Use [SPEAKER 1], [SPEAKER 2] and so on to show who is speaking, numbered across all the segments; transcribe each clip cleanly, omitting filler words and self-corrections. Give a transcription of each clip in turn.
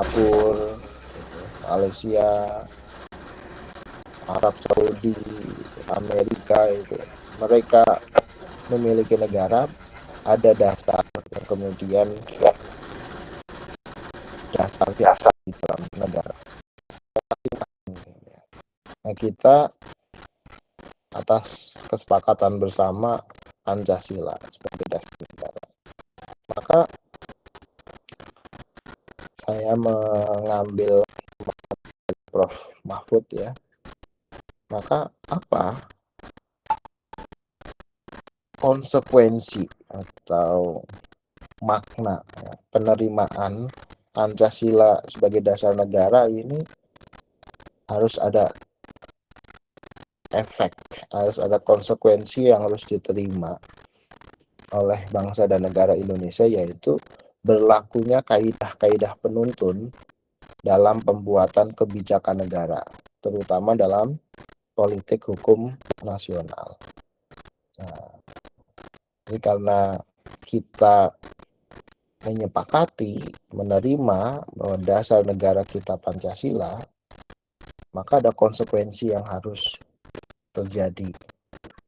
[SPEAKER 1] Singapura, Malaysia, Arab Saudi, Amerika itu mereka memiliki negara, ada dasar yang kemudian dasarnya di dalam negara. Nah, kita atas kesepakatan bersama Pancasila sebagai dasar negara. Maka saya mengambil Prof. Mahfud ya. Maka apa konsekuensi atau makna ya, penerimaan Pancasila sebagai dasar negara ini harus ada efek, harus ada konsekuensi yang harus diterima oleh bangsa dan negara Indonesia, yaitu berlakunya kaidah-kaidah penuntun dalam pembuatan kebijakan negara, terutama dalam politik hukum nasional. Nah, ini karena kita menyepakati menerima bahwa dasar negara kita Pancasila, maka ada konsekuensi yang harus terjadi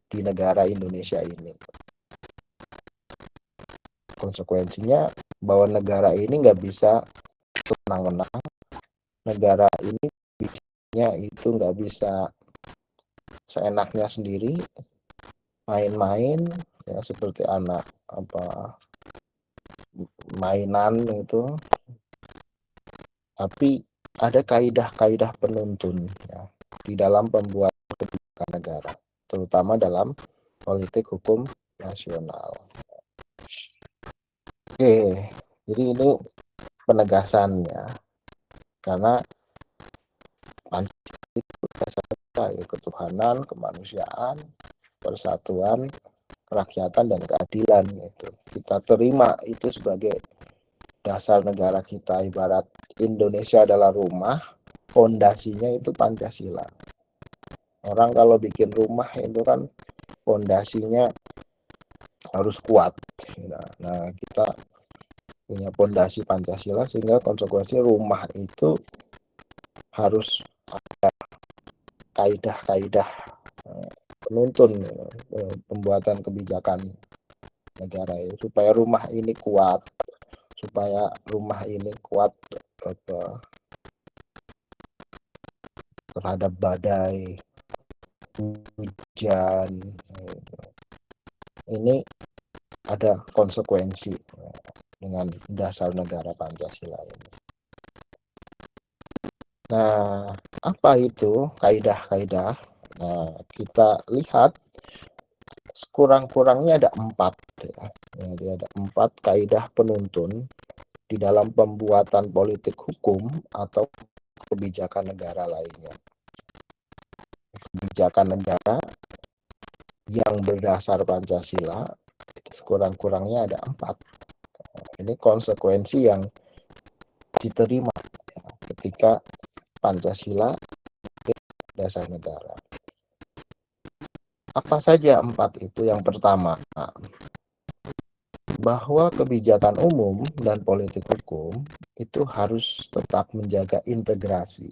[SPEAKER 1] di negara Indonesia ini. Konsekuensinya bahwa negara ini nggak bisa menang-menang, negara ini itu nggak bisa seenaknya sendiri main-main ya, seperti anak mainan itu, tapi ada kaidah-kaidah penuntun ya, di dalam pembuatan kebijakan negara, terutama dalam politik hukum nasional. Oke, jadi ini penegasannya, karena Pancasila itu dasarnya ketuhanan, kemanusiaan, persatuan, kerakyatan, dan keadilan. Itu kita terima itu sebagai dasar negara kita. Ibarat Indonesia adalah rumah, fondasinya itu Pancasila. Orang kalau bikin rumah itu kan fondasinya harus kuat. Nah, kita punya fondasi Pancasila, sehingga konsekuensi rumah itu harus ada kaidah-kaidah penuntun pembuatan kebijakan negara itu, supaya rumah ini kuat, terhadap badai, hujan. Ini ada konsekuensi dengan dasar negara Pancasila ini. Nah, apa itu kaidah-kaidah? Nah, kita lihat sekurang-kurangnya ada 4 ya. Jadi ada 4 kaidah penuntun di dalam pembuatan politik hukum atau kebijakan negara lainnya. Kebijakan negara yang berdasar Pancasila sekurang-kurangnya ada 4. Ini konsekuensi yang diterima ketika Pancasila dasar negara. Apa saja 4 itu? Yang pertama, bahwa kebijakan umum dan politik hukum itu harus tetap menjaga integrasi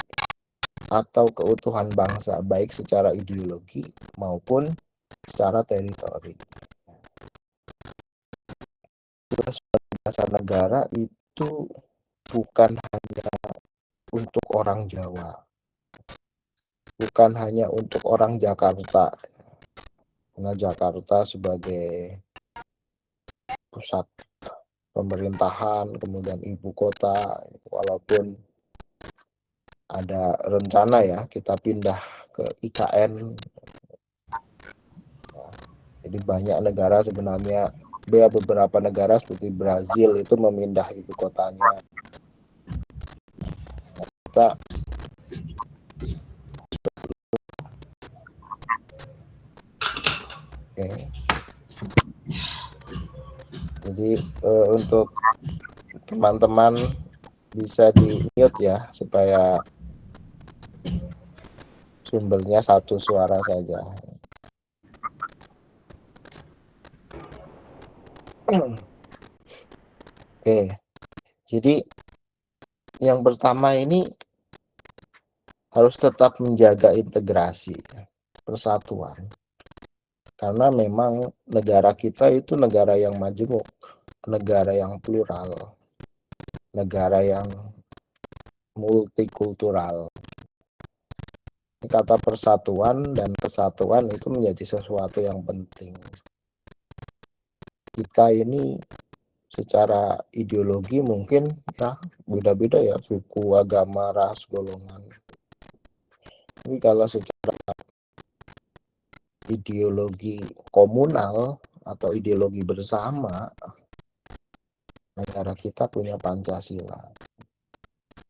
[SPEAKER 1] atau keutuhan bangsa, baik secara ideologi maupun secara teritori. Dasar negara itu bukan hanya untuk orang Jawa, bukan hanya untuk orang Jakarta, karena Jakarta sebagai pusat pemerintahan, kemudian ibu kota, walaupun ada rencana ya kita pindah ke IKN. Jadi banyak negara sebenarnya, beberapa negara seperti Brazil itu memindah ibu kotanya. Kita jadi untuk teman-teman bisa di mute ya, supaya sumbernya satu suara saja. Oke, jadi Yang pertama ini harus tetap menjaga integrasi, persatuan. Karena memang negara kita itu negara yang majemuk, negara yang plural, negara yang multikultural. Kata persatuan dan kesatuan itu menjadi sesuatu yang penting. Kita ini secara ideologi mungkin ya beda-beda ya, suku, agama, ras, golongan. Tapi kalau secara ideologi komunal atau ideologi bersama, negara kita punya Pancasila.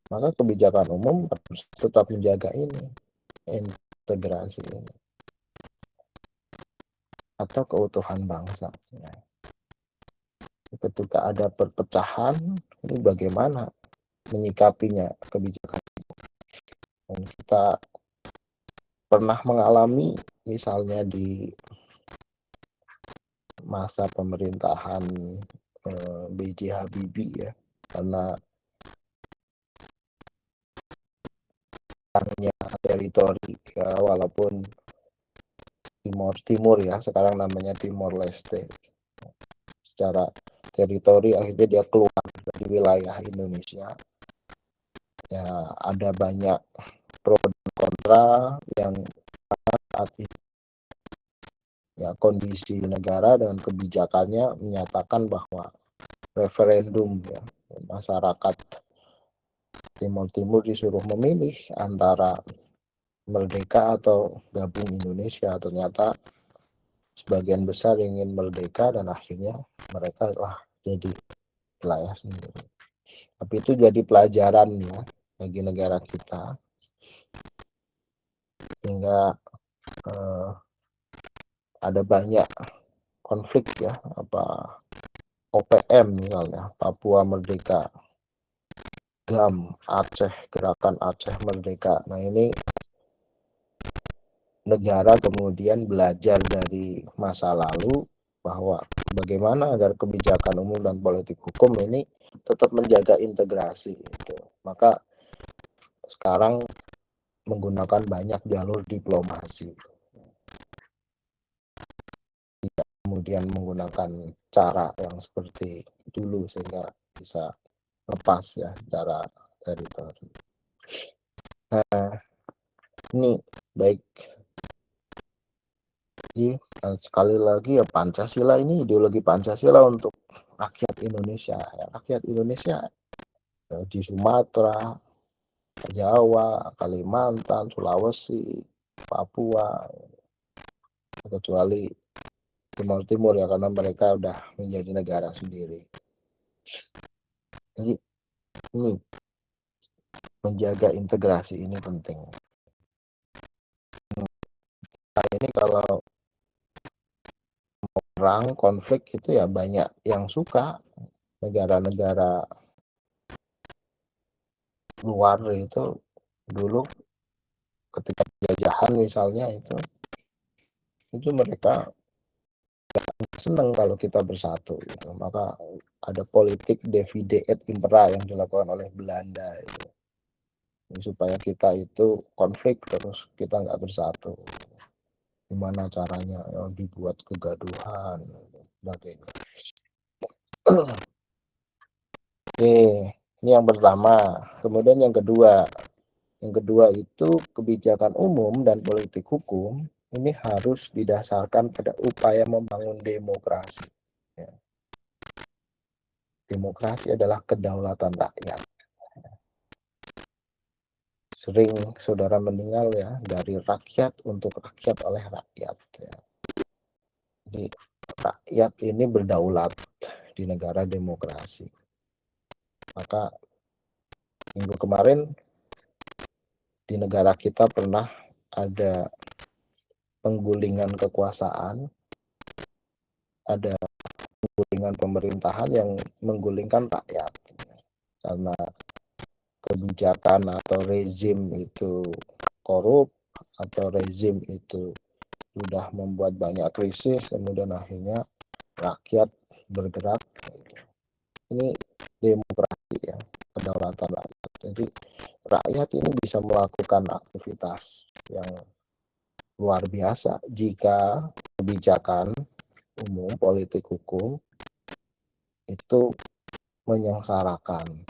[SPEAKER 1] Maka kebijakan umum harus tetap menjaga ini, integrasi ini, atau keutuhan bangsa. Ketika ada perpecahan, ini bagaimana menyikapinya kebijakan. Dan kita pernah mengalami misalnya di masa pemerintahan B.J. Habibie ya, karena hanya teritori ya, walaupun Timur ya, sekarang namanya Timor Leste, secara teritori akhirnya dia keluar dari wilayah Indonesia. Ya ada banyak pro dan kontra yang saat itu ya kondisi negara dengan kebijakannya menyatakan bahwa referendum ya, masyarakat Timur disuruh memilih antara merdeka atau gabung Indonesia. Ternyata sebagian besar ingin merdeka dan akhirnya mereka jadi wilayah sendiri. Tapi itu jadi pelajaran ya bagi negara kita, sehingga ada banyak konflik ya, OPM misalnya, Papua Merdeka, GAM, Aceh, Gerakan Aceh Merdeka. Nah ini negara kemudian belajar dari masa lalu bahwa bagaimana agar kebijakan umum dan politik hukum ini tetap menjaga integrasi gitu. Maka sekarang menggunakan banyak jalur diplomasi, tidak kemudian menggunakan cara yang seperti dulu sehingga bisa lepas ya secara teritori. Nah ini baik. Jadi sekali lagi ya, Pancasila ini ideologi Pancasila untuk rakyat Indonesia ya, rakyat Indonesia di Sumatera, Jawa, Kalimantan, Sulawesi, Papua, kecuali Timur ya karena mereka udah menjadi negara sendiri. Jadi ini menjaga integrasi ini penting. Nah, ini kalau perang konflik itu ya banyak yang suka, negara-negara luar itu dulu ketika penjajahan misalnya itu mereka senang kalau kita bersatu gitu. Maka ada politik divide et impera yang dilakukan oleh Belanda itu. Supaya kita itu konflik terus kita nggak bersatu. Gimana caranya ya, dibuat kegaduhan sebagainya. Oke, ini yang pertama. Kemudian yang kedua itu kebijakan umum dan politik hukum ini harus didasarkan pada upaya membangun demokrasi. Ya. Demokrasi adalah kedaulatan rakyat. Sering saudara mendengar ya, dari rakyat untuk rakyat oleh rakyat. Ya. Jadi rakyat ini berdaulat di negara demokrasi. Maka minggu kemarin di negara kita pernah ada penggulingan kekuasaan, ada penggulingan pemerintahan yang menggulingkan rakyat karena kebijakan atau rezim itu korup atau rezim itu sudah membuat banyak krisis, kemudian akhirnya rakyat bergerak. Ini demokrasi ya, kedaulatan rakyat. Jadi rakyat ini bisa melakukan aktivitas yang luar biasa jika kebijakan umum politik hukum itu menyengsarakan.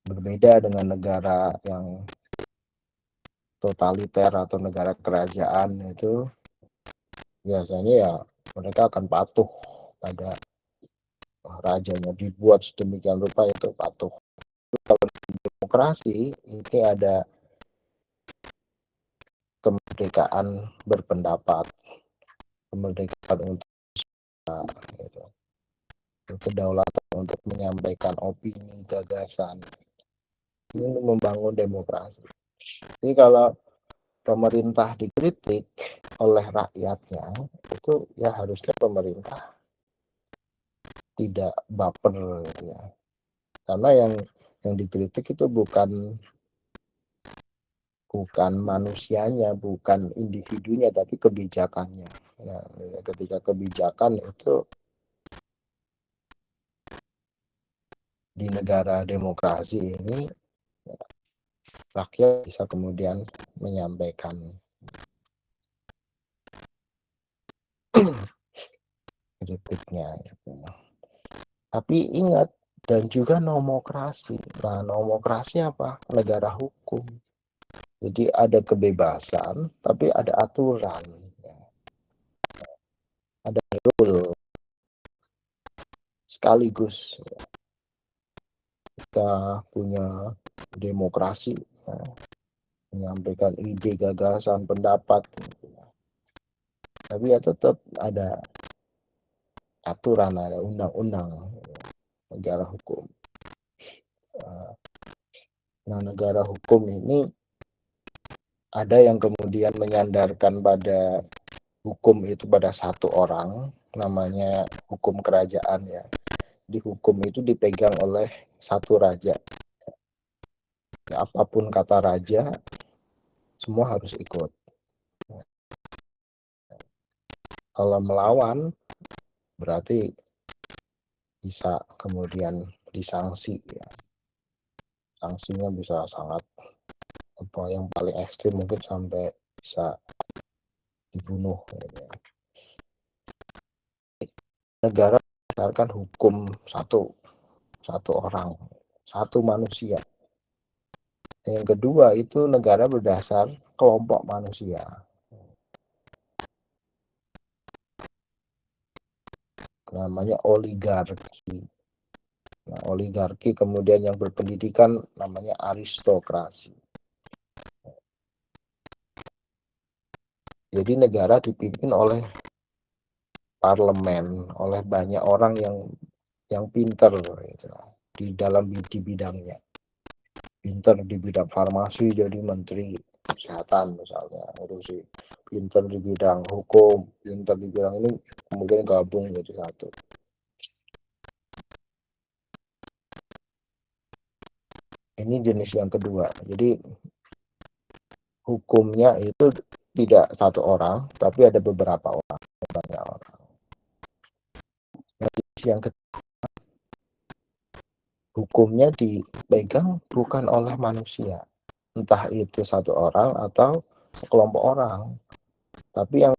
[SPEAKER 1] Berbeda dengan negara yang totaliter atau negara kerajaan, itu biasanya ya mereka akan patuh pada rajanya, dibuat sedemikian rupa itu patuh. Kalau demokrasi ini ada kemerdekaan berpendapat, kemerdekaan untuk gitu, kedaulatan untuk menyampaikan opini, gagasan. Ini membangun demokrasi. Jadi kalau pemerintah dikritik oleh rakyatnya, itu ya harusnya pemerintah tidak baper gitu ya. Karena yang dikritik itu bukan manusianya, bukan individunya, tapi kebijakannya. Nah, ketika kebijakan itu di negara demokrasi ini, rakyat bisa kemudian menyampaikan kritiknya gitu. Tapi ingat, dan juga nomokrasi. Nah, nomokrasi apa? Negara hukum. Jadi ada kebebasan, tapi ada aturan, ada rule. Sekaligus kita punya demokrasi, menyampaikan ide, gagasan, pendapat, tapi ya tetap ada aturan, ada undang-undang, negara hukum. Nah, negara hukum ini ada yang kemudian menyandarkan pada hukum itu pada satu orang, namanya hukum kerajaan ya. Di hukum itu dipegang oleh satu raja. Apapun kata raja, semua harus ikut. Kalau melawan, berarti bisa kemudian disanksi ya. Sanksinya bisa sangat apa, yang paling ekstrim mungkin sampai bisa dibunuh ya. Negara berdasarkan hukum satu orang, satu manusia. Yang kedua itu negara berdasar kelompok manusia. Namanya oligarki. Nah, oligarki kemudian yang berpendidikan namanya aristokrasi. Jadi negara dipimpin oleh parlemen, oleh banyak orang yang pinter gitu, di bidangnya. Pinter di bidang farmasi jadi menteri kesehatan misalnya, ngurusi. Pinter di bidang hukum, pinter di bidang ini, kemudian gabung jadi satu. Ini jenis yang kedua. Jadi hukumnya itu tidak satu orang, tapi ada beberapa orang, banyak orang. Nah, jenis yang ketiga, hukumnya dipegang bukan oleh manusia, entah itu satu orang atau sekelompok orang, tapi yang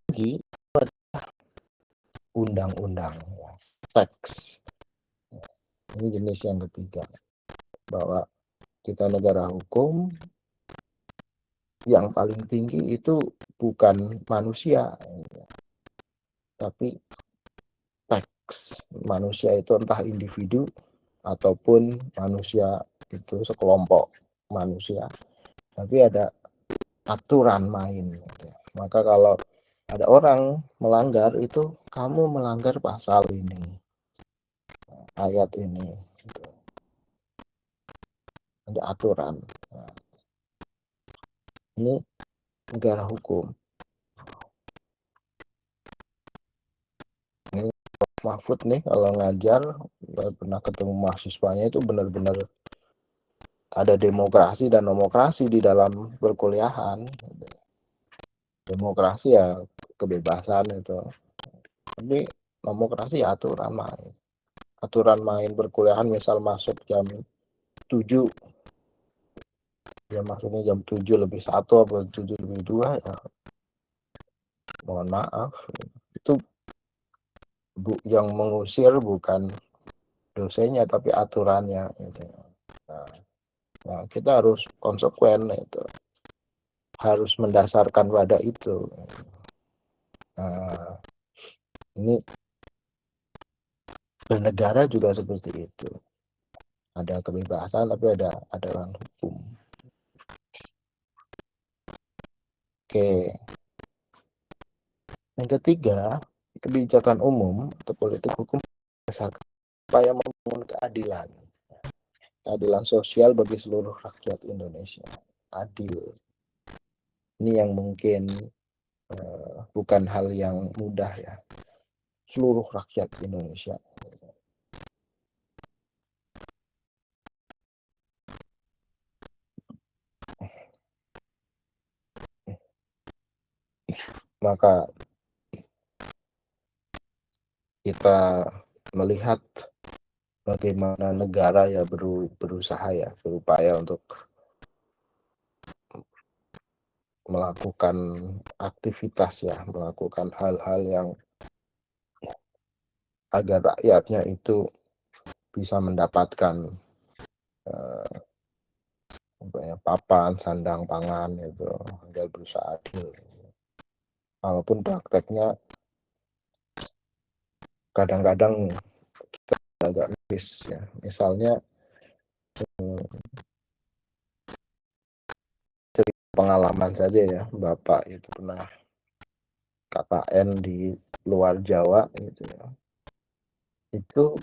[SPEAKER 1] tinggi adalah undang-undang, teks. Ini jenis yang ketiga, bahwa kita negara hukum, yang paling tinggi itu bukan manusia, tapi teks. Manusia itu entah individu ataupun manusia itu sekelompok manusia, tapi ada aturan main. Maka kalau ada orang melanggar, itu kamu melanggar pasal ini, ayat ini, ada aturan. Nah, ini negara hukum. Ini Mahfud nih kalau ngajar, pernah ketemu mahasiswanya, itu benar-benar ada demokrasi dan nomokrasi di dalam perkuliahan. Demokrasi ya kebebasan itu, tapi Demokrasi ya aturan main perkuliahan, misal masuk jam 7, ya masuknya jam 7 lebih 1 atau 7 lebih 2, ya mohon maaf, itu yang mengusir bukan dosennya tapi aturannya gitu. Nah, kita harus konsekuen itu, harus mendasarkan pada itu. Nah, ini bernegara juga seperti itu, ada kebebasan tapi ada aturan hukum. Oke, yang ketiga, kebijakan umum atau politik hukum berdasarkan upaya membangun keadilan sosial bagi seluruh rakyat Indonesia. Adil, ini yang mungkin bukan hal yang mudah ya, seluruh rakyat Indonesia. Maka kita melihat bagaimana negara ya berusaha ya, berupaya untuk melakukan aktivitas ya, melakukan hal-hal yang agar rakyatnya itu bisa mendapatkan papan, sandang, pangan itu, agar berusaha adil. Walaupun prakteknya kadang-kadang kita agak miris ya. Misalnya pengalaman saja ya, Bapak itu pernah KKN di luar Jawa gitu ya. Itu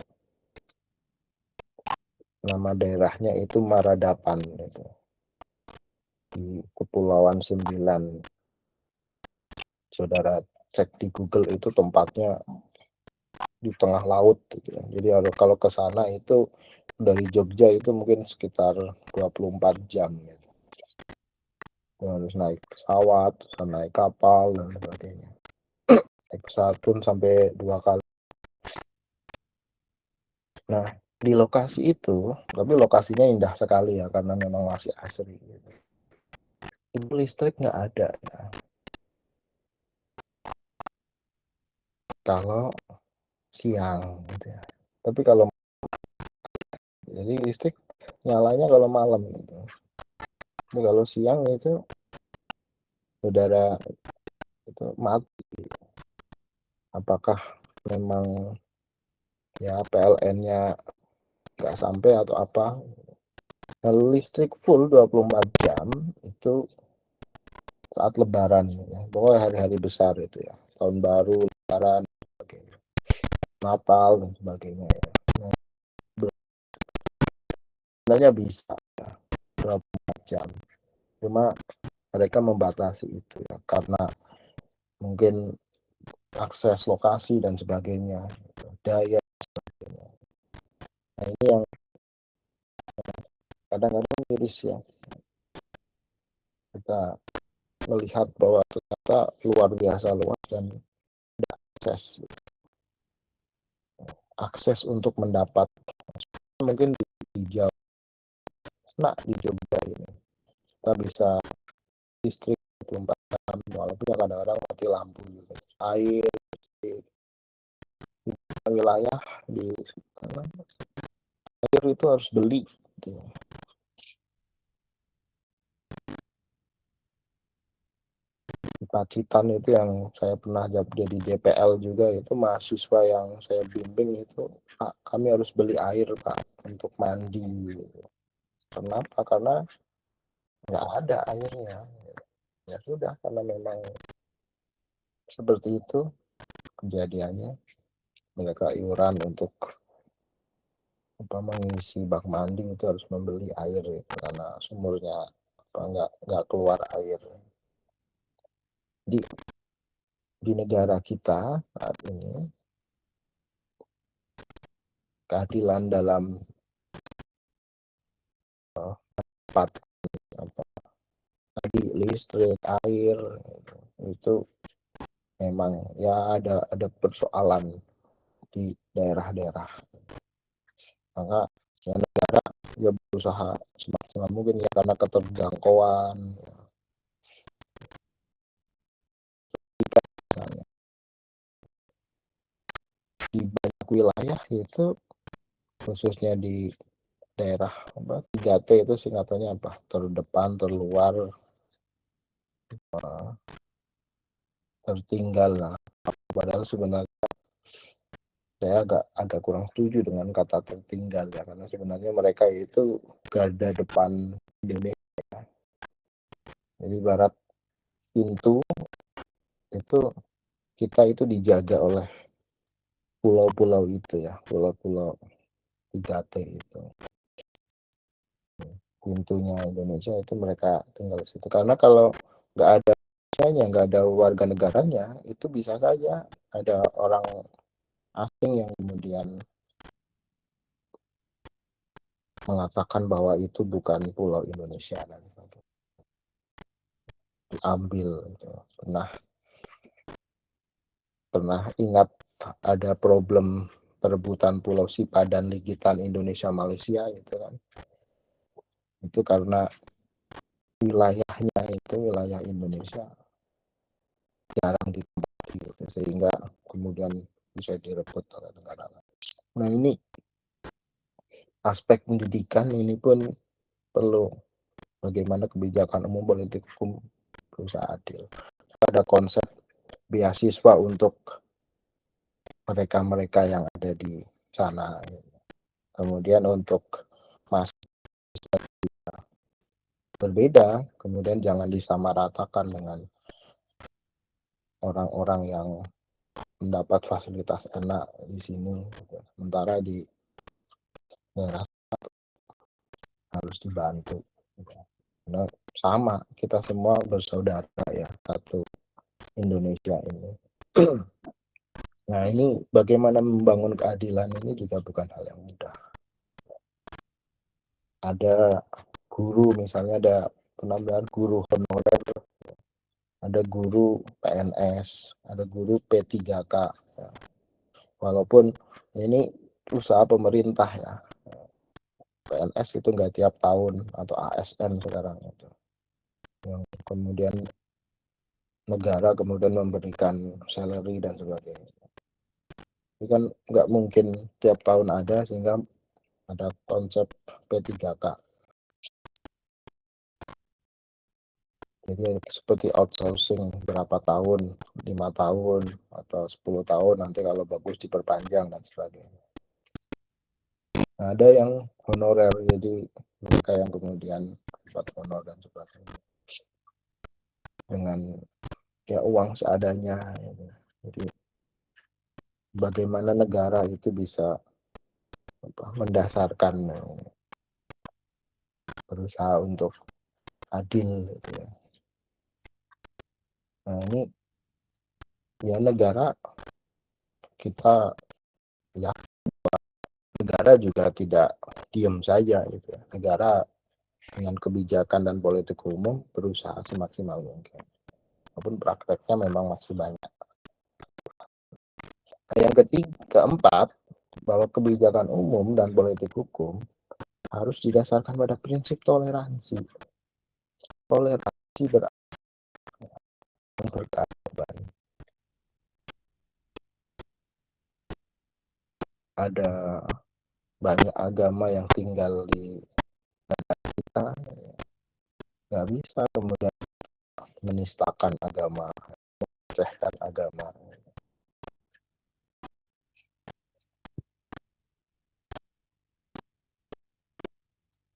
[SPEAKER 1] nama daerahnya itu Maradapan gitu. Di Kepulauan Sembilan. Saudara cek di Google, itu tempatnya di tengah laut gitu ya. Jadi kalau ke sana itu dari Jogja itu mungkin sekitar 24 jam gitu. Harus naik pesawat, naik kapal dan sebagainya. Naik pesawat pun sampai 2 kali. Nah, di lokasi itu, tapi lokasinya indah sekali ya, karena memang masih asri gitu. Itu listrik nggak ada ya. Kalau siang gitu ya. Tapi kalau jadi listrik nyalanya kalau malam gitu. Tapi kalau siang itu saudara itu mati. Apakah memang ya PLN-nya nggak sampai atau apa? Kalau listrik full 24 jam itu saat Lebaran ya. Pokoknya hari-hari besar itu ya. Tahun baru, Lebaran, sebagainya. Natal dan sebagainya ya. Nah, sebenarnya bisa ya, 24 jam. Cuma mereka membatasi itu ya, karena mungkin akses lokasi dan sebagainya, daya sebagainya. Nah, ini yang kadang-kadang miris ya, kita melihat bahwa ternyata luar biasa luas dan akses akses untuk mendapat, mungkin di Jawa, nah di Jogja ini kita bisa listrik 24 jam, walaupun kadang-kadang mati lampu juga. Air di wilayah di air itu harus beli gitu. Di Pacitan itu yang saya pernah jadi DPL juga, itu mahasiswa yang saya bimbing itu, Pak, kami harus beli air Pak untuk mandi. Kenapa? Karena nggak ada airnya. Ya sudah, karena memang seperti itu kejadiannya, mereka iuran untuk mengisi bak mandi itu harus membeli air ya, karena sumurnya nggak keluar air. Di negara kita saat ini, keadilan dalam tempat tadi listrik, air itu memang ya ada persoalan di daerah-daerah. Maka ya negara ya berusaha semaksimal mungkin ya karena keterjangkauan misalnya. Di banyak wilayah itu khususnya di daerah 3T itu singkatannya apa? Terdepan, terluar, tertinggal lah. Padahal sebenarnya saya agak kurang setuju dengan kata tertinggal ya, karena sebenarnya mereka itu garda depan Indonesia. Jadi barat pintu itu kita itu dijaga oleh pulau-pulau itu ya, pulau-pulau 3T itu. Pintunya Indonesia itu mereka tinggal di situ. Karena kalau nggak ada nggak ada warga negaranya, itu bisa saja ada orang asing yang kemudian mengatakan bahwa itu bukan pulau Indonesia dan diambil. Pernah ingat ada problem perebutan Pulau Sipadan Ligitan Indonesia Malaysia itu kan? Itu karena wilayahnya itu wilayah Indonesia jarang ditempati gitu, sehingga kemudian bisa direbut oleh negara lain. Nah ini aspek pendidikan ini pun perlu bagaimana kebijakan umum politik hukum berusaha adil. Ada konsep beasiswa untuk mereka-mereka yang ada di sana. Kemudian untuk mahasiswa berbeda, kemudian jangan disamaratakan dengan orang-orang yang mendapat fasilitas enak di sini, sementara di daerah harus dibantu. Karena sama, kita semua bersaudara ya, satu Indonesia ini. Nah ini bagaimana membangun keadilan ini juga bukan hal yang mudah. Ada guru misalnya, ada penambahan guru honorer, ada guru PNS, ada guru P3K. Ya. Walaupun ini usaha pemerintah ya, PNS itu nggak tiap tahun atau ASN sekarang itu, yang kemudian negara kemudian memberikan salary dan sebagainya. Ini kan nggak mungkin tiap tahun ada, sehingga ada konsep P3K. Jadi seperti outsourcing berapa tahun, 5 tahun atau 10 tahun, nanti kalau bagus diperpanjang dan sebagainya. Nah, ada yang honorer, jadi mereka yang kemudian dapat honor dan sebagainya dengan ya uang seadanya. Jadi bagaimana negara itu bisa mendasarkan berusaha untuk adil gitu ya. Nah ini ya negara kita ya, negara juga tidak diam saja gitu ya. Negara dengan kebijakan dan politik umum berusaha semaksimal mungkin, walaupun prakteknya memang masih banyak. Nah, yang keempat, bahwa kebijakan umum dan politik hukum harus didasarkan pada prinsip toleransi. Toleransi berkeadaban. Ada banyak agama yang tinggal di negara kita, nggak bisa kemudian menistakan agama, melecehkan agama.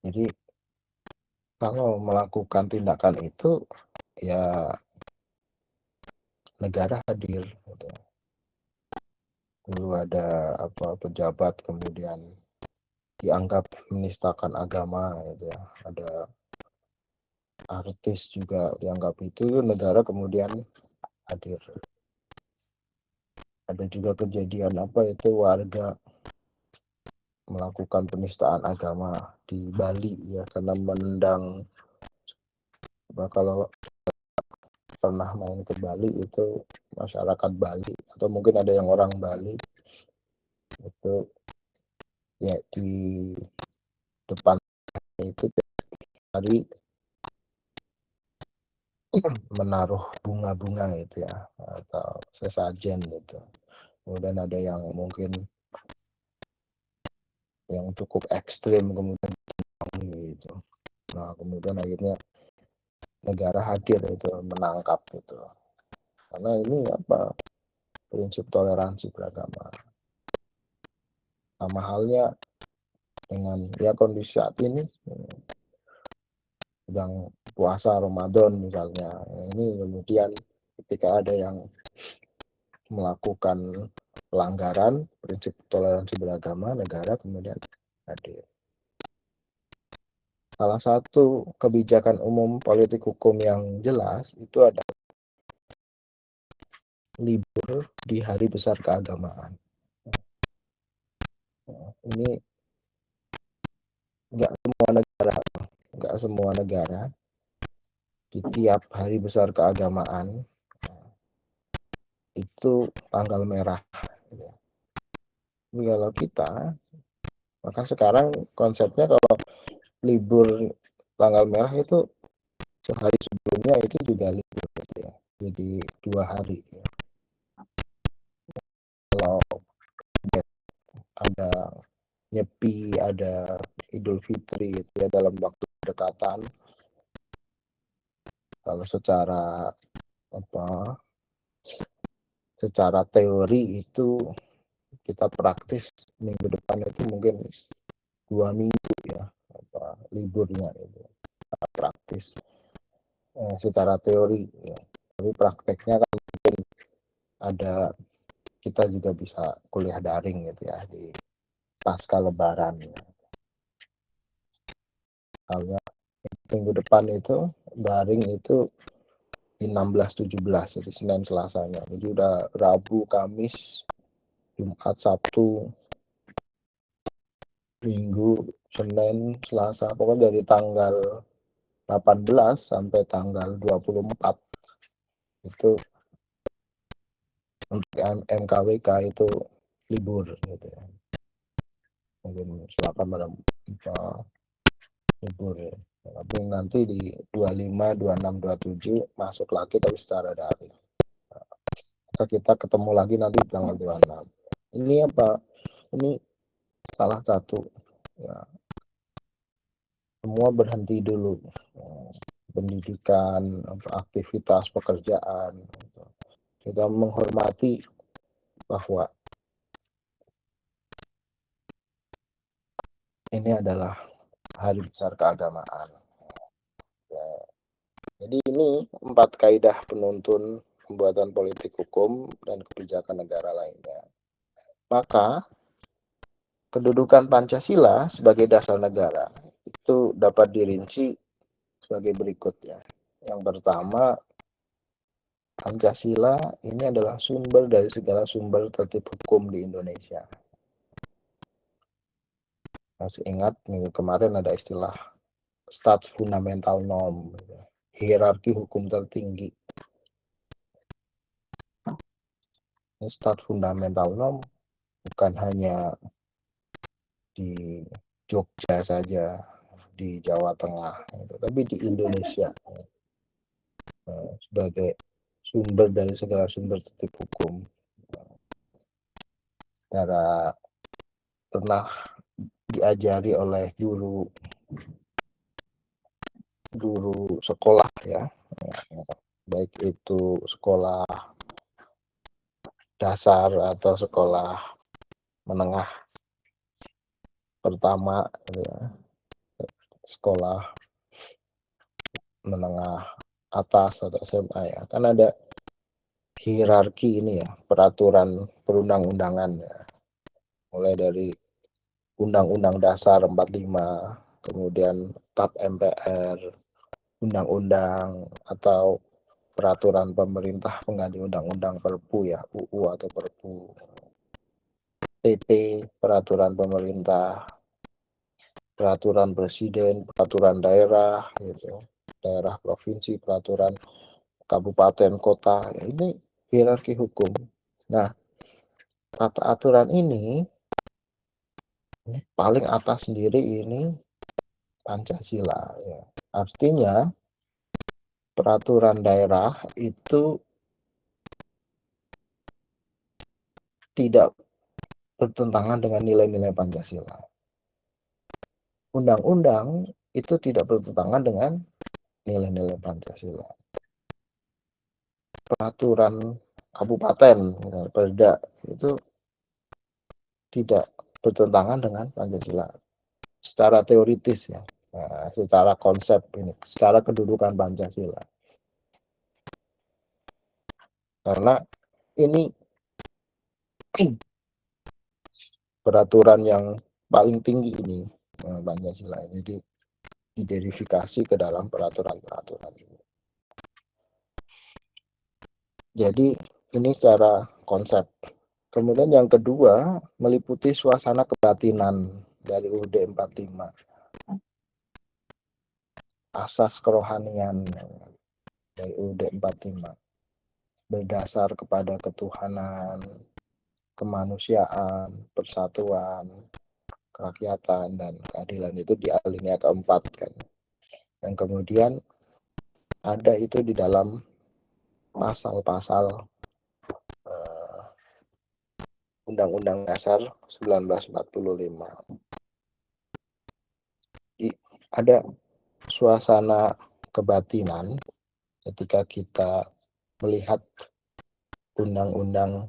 [SPEAKER 1] Jadi kalau melakukan tindakan itu ya negara hadir gitu. Dulu ada pejabat kemudian dianggap menistakan agama gitu ya. Ada artis juga dianggap itu, negara kemudian hadir. Ada juga kejadian warga melakukan penistaan agama di Bali ya, karena menendang. Kalau pernah main ke Bali itu, masyarakat Bali atau mungkin ada yang orang Bali itu ya di depan itu hari menaruh bunga-bunga gitu ya, atau sesajen gitu. Kemudian ada yang mungkin yang cukup ekstrim kemudian gitu. Nah kemudian akhirnya negara hadir itu menangkap gitu. Karena ini apa, prinsip toleransi beragama. Sama halnya dengan ya kondisi saat ini sedang puasa Ramadan misalnya. Ini kemudian ketika ada yang melakukan pelanggaran prinsip toleransi beragama, negara kemudian hadir. Salah satu kebijakan umum politik hukum yang jelas itu ada libur di hari besar keagamaan. Ini nggak semua negara di tiap hari besar keagamaan itu tanggal merah. Ini kalau kita, maka sekarang konsepnya kalau libur tanggal merah itu sehari sebelumnya itu juga libur gitu ya. Jadi 2 hari. Kalau ada Nyepi, ada Idul Fitri itu ya dalam waktu berdekatan. Kalau secara teori itu kita praktis minggu depan itu mungkin 2 minggu ya liburnya itu praktis secara teori ya. Tapi prakteknya kan mungkin ada, kita juga bisa kuliah daring gitu ya di pasca lebaran ya. Kalau minggu depan itu daring itu di 16-17, jadi Senin Selasanya. Jadi udah Rabu, Kamis, Jumat, Sabtu, Minggu, Senin, Selasa, pokoknya dari tanggal 18 sampai tanggal 24 itu untuk MKWK itu libur gitu ya. Mungkin silakan pada libur ya. Tapi nanti di 25, 26, 27 masuk lagi tapi secara daring. Maka kita ketemu lagi nanti tanggal 26. Ini apa? Ini salah satu ya, semua berhenti dulu. Pendidikan, aktivitas pekerjaan. Kita menghormati bahwa ini adalah hari besar keagamaan. Ya. Jadi ini 4 kaidah penuntun pembuatan politik hukum dan kebijakan negara lainnya. Maka kedudukan Pancasila sebagai dasar negara itu dapat dirinci sebagai berikut ya. Yang pertama, Pancasila ini adalah sumber dari segala sumber tertib hukum di Indonesia. Masih ingat minggu kemarin ada istilah stats fundamental norm, hierarki hukum tertinggi. Stats fundamental norm bukan hanya di Jogja saja, di Jawa Tengah, tapi di Indonesia sebagai sumber dari segala sumber tertib hukum. Cara pernah diajari oleh guru sekolah ya, baik itu sekolah dasar atau sekolah menengah pertama ya, sekolah menengah atas atau SMA ya, kan ada hierarki ini ya, peraturan perundang-undangan ya. Mulai dari Undang-Undang Dasar 45, kemudian TAP MPR, undang-undang atau peraturan pemerintah pengganti undang-undang Perpu ya, UU atau Perpu, PP, peraturan pemerintah, peraturan presiden, peraturan daerah gitu, daerah provinsi, peraturan kabupaten kota. Ini hierarki hukum. Nah, tata aturan ini paling atas sendiri ini Pancasila ya. Artinya peraturan daerah itu tidak bertentangan dengan nilai-nilai Pancasila. Undang-undang itu tidak bertentangan dengan nilai-nilai Pancasila. Peraturan kabupaten, perda itu tidak bertentangan dengan Pancasila. Secara teoritis ya, secara konsep ini, secara kedudukan Pancasila. Karena ini peraturan yang paling tinggi ini Pancasila ini diderifikasi ke dalam peraturan-peraturan ini. Jadi ini secara konsep. Kemudian yang kedua, meliputi suasana kebatinan dari UUD 45. Asas kerohanian dari UUD 45. Berdasar kepada ketuhanan, kemanusiaan, persatuan, kerakyatan, dan keadilan itu di alinea keempat kan. Yang kemudian ada itu di dalam pasal-pasal Undang-Undang Dasar 1945. Ada suasana kebatinan ketika kita melihat Undang-Undang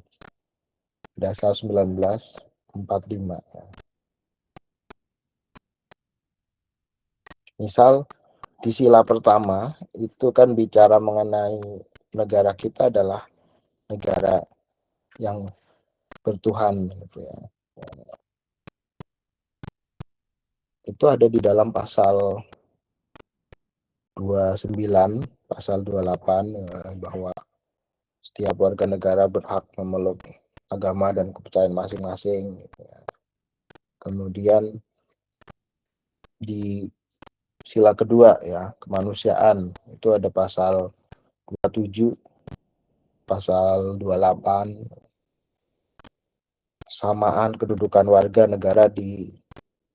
[SPEAKER 1] Dasar 1945. Misal di sila pertama itu kan bicara mengenai negara kita adalah negara yang bertuhan gitu ya. Itu ada di dalam pasal 29, pasal 28 bahwa setiap warga negara berhak memeluk agama dan kepercayaan masing-masing gitu ya. Kemudian di sila kedua ya, kemanusiaan itu ada pasal 27, pasal 28, kesamaan kedudukan warga negara di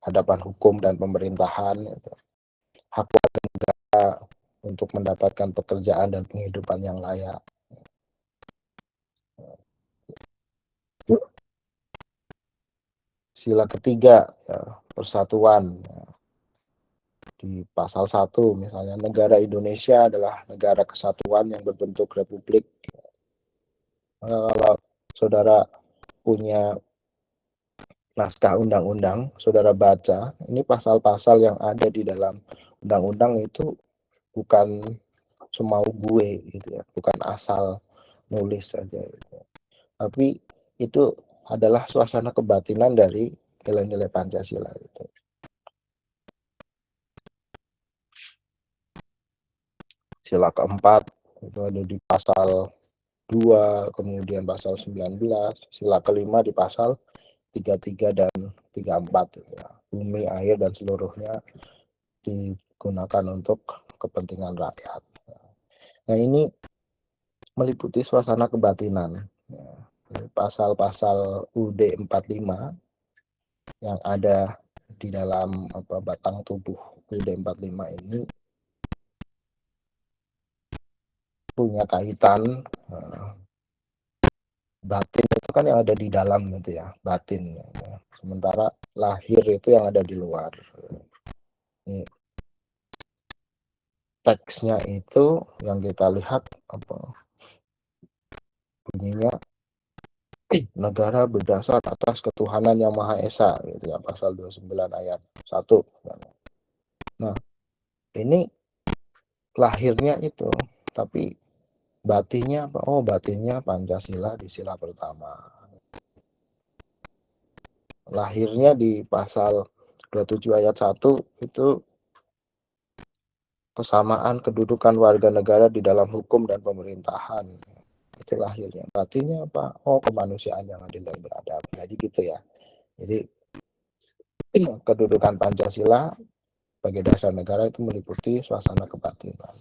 [SPEAKER 1] hadapan hukum dan pemerintahan gitu. Hak warga negara untuk mendapatkan pekerjaan dan penghidupan yang layak. Sila ketiga ya, persatuan ya. Di pasal 1 misalnya negara Indonesia adalah negara kesatuan yang berbentuk republik. Kalau saudara punya naskah undang-undang, saudara baca, ini pasal-pasal yang ada di dalam undang-undang itu bukan semau gue gitu ya, bukan asal nulis saja gitu. Tapi itu adalah suasana kebatinan dari nilai-nilai Pancasila gitu. Sila keempat itu ada di pasal 2, kemudian pasal 19, sila kelima di pasal 33 dan 34 gitu ya. Bumi, air dan seluruhnya digunakan untuk kepentingan rakyat. Nah, ini meliputi suasana kebatinan. Pasal-pasal UUD 45 yang ada di dalam batang tubuh UUD 45 ini punya kaitan batin itu kan yang ada di dalam gitu ya, batin. Sementara lahir itu yang ada di luar. Ini teksnya itu yang kita lihat bunyinya negara berdasar atas ketuhanan yang Maha Esa gitu ya, pasal 29 ayat 1. Nah, ini lahirnya itu, tapi batinnya apa? Oh, batinnya Pancasila di sila pertama. Lahirnya di pasal 27 ayat 1 itu kesamaan kedudukan warga negara di dalam hukum dan pemerintahan. Itu lahirnya. Batinnya apa? Oh, kemanusiaan yang adil dan beradab. Jadi gitu ya. Jadi kedudukan Pancasila sebagai dasar negara itu meliputi suasana kebatinan.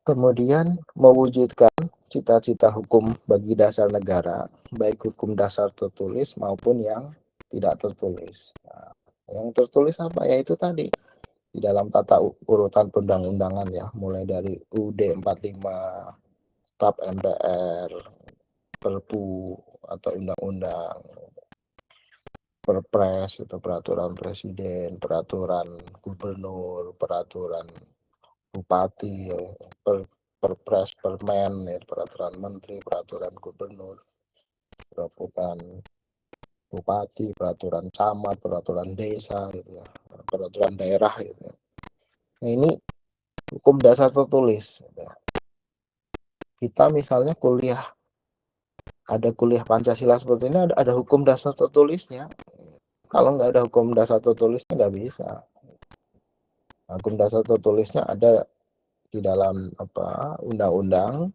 [SPEAKER 1] Kemudian mewujudkan cita-cita hukum bagi dasar negara, baik hukum dasar tertulis maupun yang tidak tertulis. Nah, yang tertulis apa? Ya itu tadi di dalam tata urutan perundang-undangan ya, mulai dari UUD 45, TAP MPR, Perpu atau undang-undang, Perpres itu peraturan presiden, peraturan gubernur, peraturan bupati, ya, Perpres, Permen, ya, peraturan menteri, peraturan gubernur, peraturan bupati, peraturan camat, peraturan desa, gitu ya, peraturan daerah, gitu ya. Nah, ini hukum dasar tertulis. Gitu ya. Kita misalnya ada kuliah Pancasila seperti ini, ada hukum dasar tertulisnya. Kalau nggak ada hukum dasar tertulisnya nggak bisa. Hukum dasar tertulisnya ada di dalam undang-undang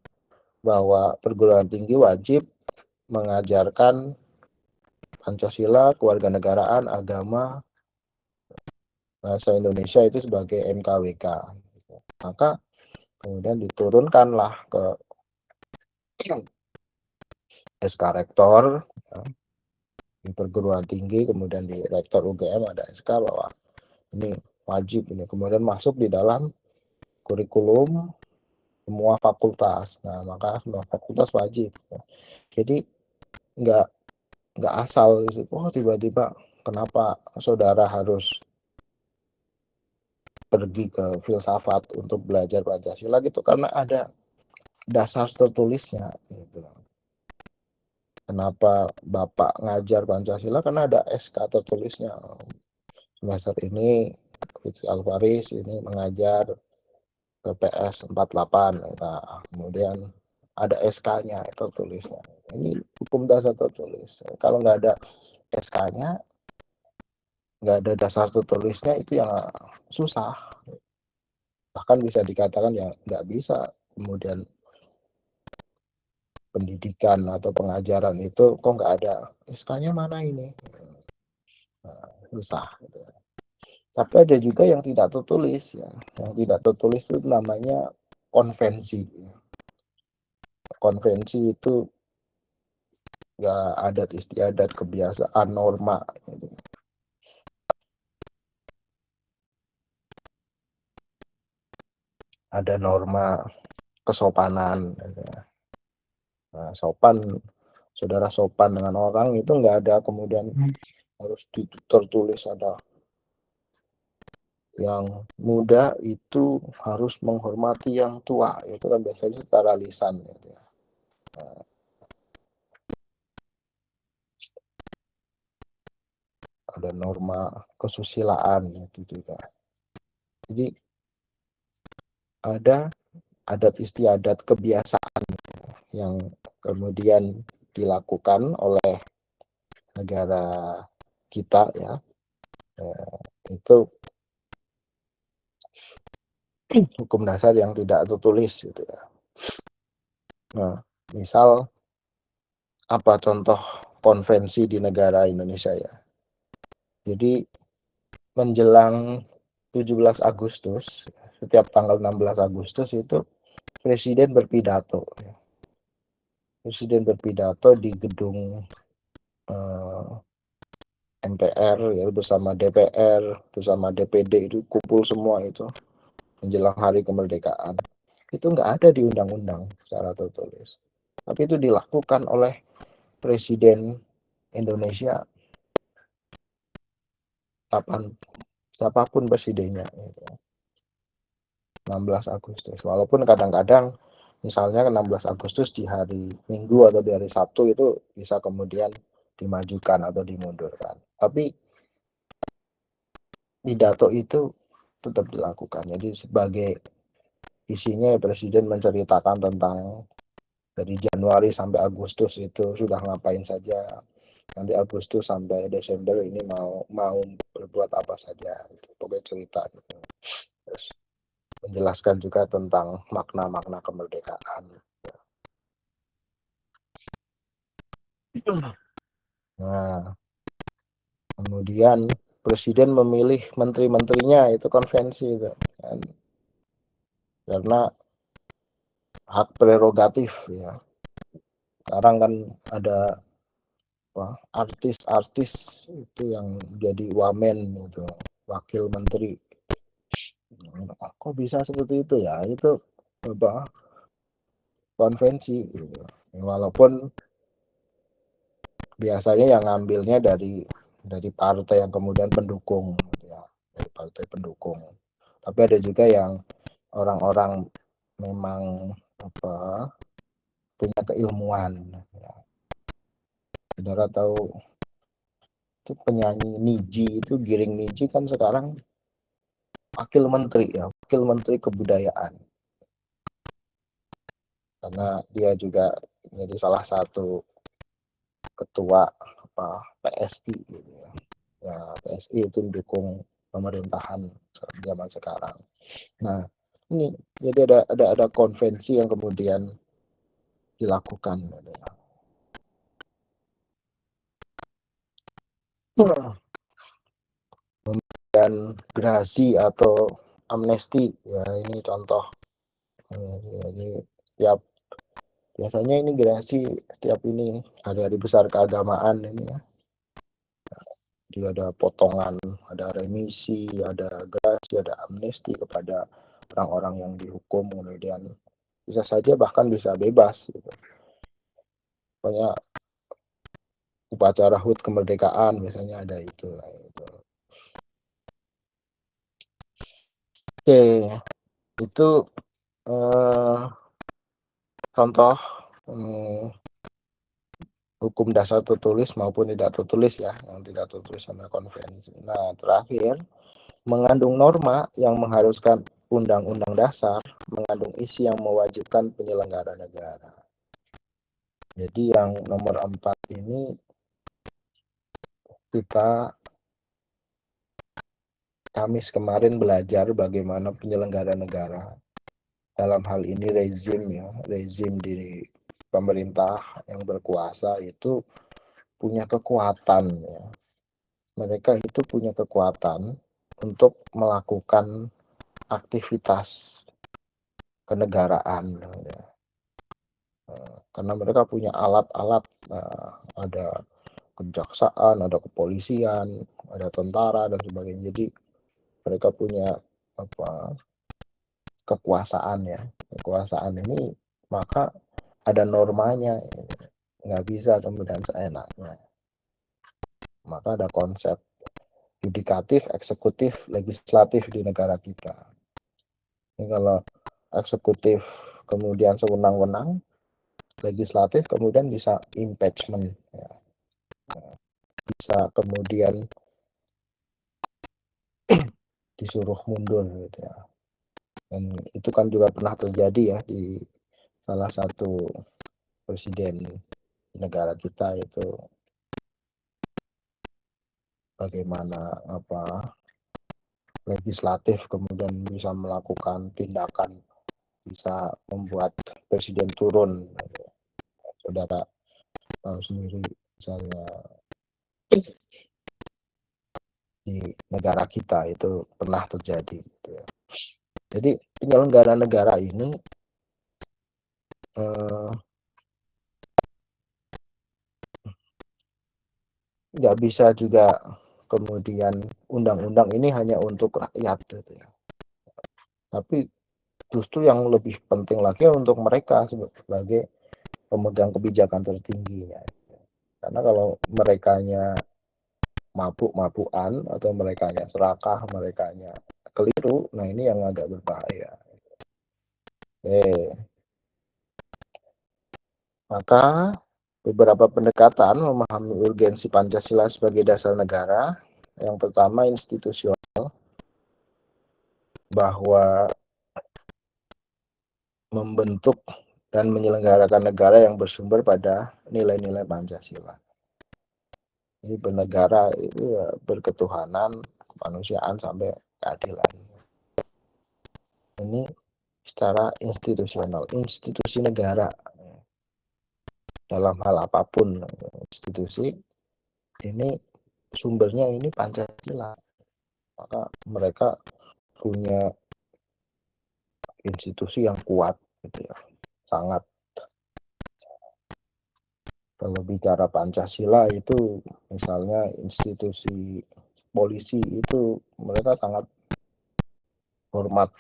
[SPEAKER 1] bahwa perguruan tinggi wajib mengajarkan Pancasila, kewarganegaraan, agama, bahasa Indonesia itu sebagai MKWK. Maka kemudian diturunkanlah ke SK Rektor ya, di perguruan tinggi, kemudian di Rektor UGM ada SK bahwa ini wajib ini, kemudian masuk di dalam kurikulum semua fakultas. Nah, maka semua fakultas wajib. Jadi nggak asal oh tiba-tiba kenapa saudara harus pergi ke filsafat untuk belajar Pancasila gitu, karena ada dasar tertulisnya gitu. Kenapa Bapak ngajar Pancasila? Karena ada SK tertulisnya. Semester ini Alvaris ini mengajar PPS 48. Nah, kemudian ada SK-nya tertulisnya. Ini hukum dasar tertulis. Kalau nggak ada SK-nya, nggak ada dasar tertulisnya, itu yang susah. Bahkan bisa dikatakan ya nggak bisa kemudian pendidikan atau pengajaran itu kok nggak ada SK-nya mana ini. Nah, susah. Gitu. Tapi ada juga yang tidak tertulis ya. Yang tidak tertulis itu namanya konvensi. Konvensi itu ya adat istiadat, kebiasaan, norma. Gitu. Ada norma kesopanan. Gitu. Nah, sopan, saudara sopan dengan orang itu nggak ada kemudian harus tertulis ada yang muda itu harus menghormati yang tua, itu kan biasanya secara lisan gitu ya. Nah, ada norma kesusilaan itu juga. Jadi ada adat istiadat kebiasaan yang kemudian dilakukan oleh negara kita ya, itu hukum dasar yang tidak tertulis gitu ya. Nah, misal apa contoh konvensi di negara Indonesia ya. Jadi menjelang 17 Agustus, setiap tanggal 16 Agustus itu Presiden berpidato. Presiden berpidato di gedung MPR ya, bersama DPR, bersama DPD, itu kumpul semua itu menjelang hari kemerdekaan. Itu nggak ada di undang-undang secara tertulis. Tapi itu dilakukan oleh Presiden Indonesia kapan siapapun presidennya. Gitu. 16 Agustus. Walaupun kadang-kadang misalnya 16 Agustus di hari Minggu atau di hari Sabtu itu bisa kemudian dimajukan atau dimundurkan. Tapi pidato itu tetap dilakukan. Jadi sebagai isinya Presiden menceritakan tentang dari Januari sampai Agustus itu sudah ngapain saja. Nanti Agustus sampai Desember ini mau berbuat apa saja. Pokoknya cerita gitu. Terus menjelaskan juga tentang makna-makna kemerdekaan. Nah, kemudian Presiden memilih menteri-menterinya itu konvensi itu kan. Karena hak prerogatif ya. Sekarang kan ada artis-artis itu yang jadi wamen itu, wakil menteri. Kok bisa seperti itu ya? Itu apa, konvensi gitu. Walaupun biasanya yang ngambilnya dari partai yang kemudian pendukung gitu ya, dari partai pendukung. Tapi ada juga yang orang-orang memang apa, punya keilmuan ya. Saudara tahu itu penyanyi Niji itu, Giring Niji kan sekarang wakil menteri ya, wakil menteri kebudayaan, karena dia juga menjadi salah satu ketua apa PSI gitu ya. Ya PSI itu mendukung pemerintahan zaman sekarang. Nah ini jadi ada konvensi yang kemudian dilakukan gitu ya. Dan gerasi atau amnesti ya, ini contoh. Jadi biasanya ini gerasi setiap ini hari-hari besar keagamaan ini ya. Jadi ada potongan, ada remisi, ada gerasi, ada amnesti kepada orang-orang yang dihukum, kemudian bisa saja bahkan bisa bebas gitu. Pokoknya upacara HUT kemerdekaan misalnya ada itu. Oke, itu contoh hukum dasar tertulis maupun tidak tertulis ya, yang tidak tertulis sama konvensi. Nah, terakhir, mengandung norma yang mengharuskan undang-undang dasar, mengandung isi yang mewajibkan penyelenggara negara. Jadi yang nomor 4 ini kita Kamis kemarin belajar bagaimana penyelenggara negara, dalam hal ini rezim di pemerintah yang berkuasa itu punya kekuatan ya. Mereka itu punya kekuatan untuk melakukan aktivitas kenegaraan ya. Karena mereka punya alat-alat, ada kejaksaan, ada kepolisian, ada tentara dan sebagainya. Jadi mereka punya apa, kekuasaan ya. Kekuasaan ini maka ada normanya, nggak bisa kemudian seenaknya. Maka ada konsep yudikatif, eksekutif, legislatif di negara kita. Ini kalau eksekutif kemudian sewenang-wenang, legislatif kemudian bisa impeachment, ya. Bisa kemudian disuruh mundur gitu ya. Dan itu kan juga pernah terjadi ya di salah satu presiden negara kita, itu bagaimana apa legislatif kemudian bisa melakukan tindakan, bisa membuat presiden turun. Saudara tahu sendiri misalnya di negara kita itu pernah terjadi gitu ya. Jadi penyelenggara negara ini nggak bisa juga kemudian undang-undang ini hanya untuk rakyat gitu ya. Tapi justru yang lebih penting lagi untuk mereka sebagai pemegang kebijakan tertinggi ya. Karena kalau merekanya mabuk-mabukan atau merekanya serakah, merekanya keliru, nah ini yang agak berbahaya. Maka beberapa pendekatan memahami urgensi Pancasila sebagai dasar negara. Yang pertama institusional, bahwa membentuk dan menyelenggarakan negara yang bersumber pada nilai-nilai Pancasila. Jadi bernegara itu ya berketuhanan, kemanusiaan sampai keadilan. Ini secara institusional, institusi negara dalam hal apapun, institusi ini sumbernya ini Pancasila. Maka mereka punya institusi yang kuat gitu ya, sangat Kalau bicara Pancasila itu misalnya institusi polisi itu mereka sangat hormat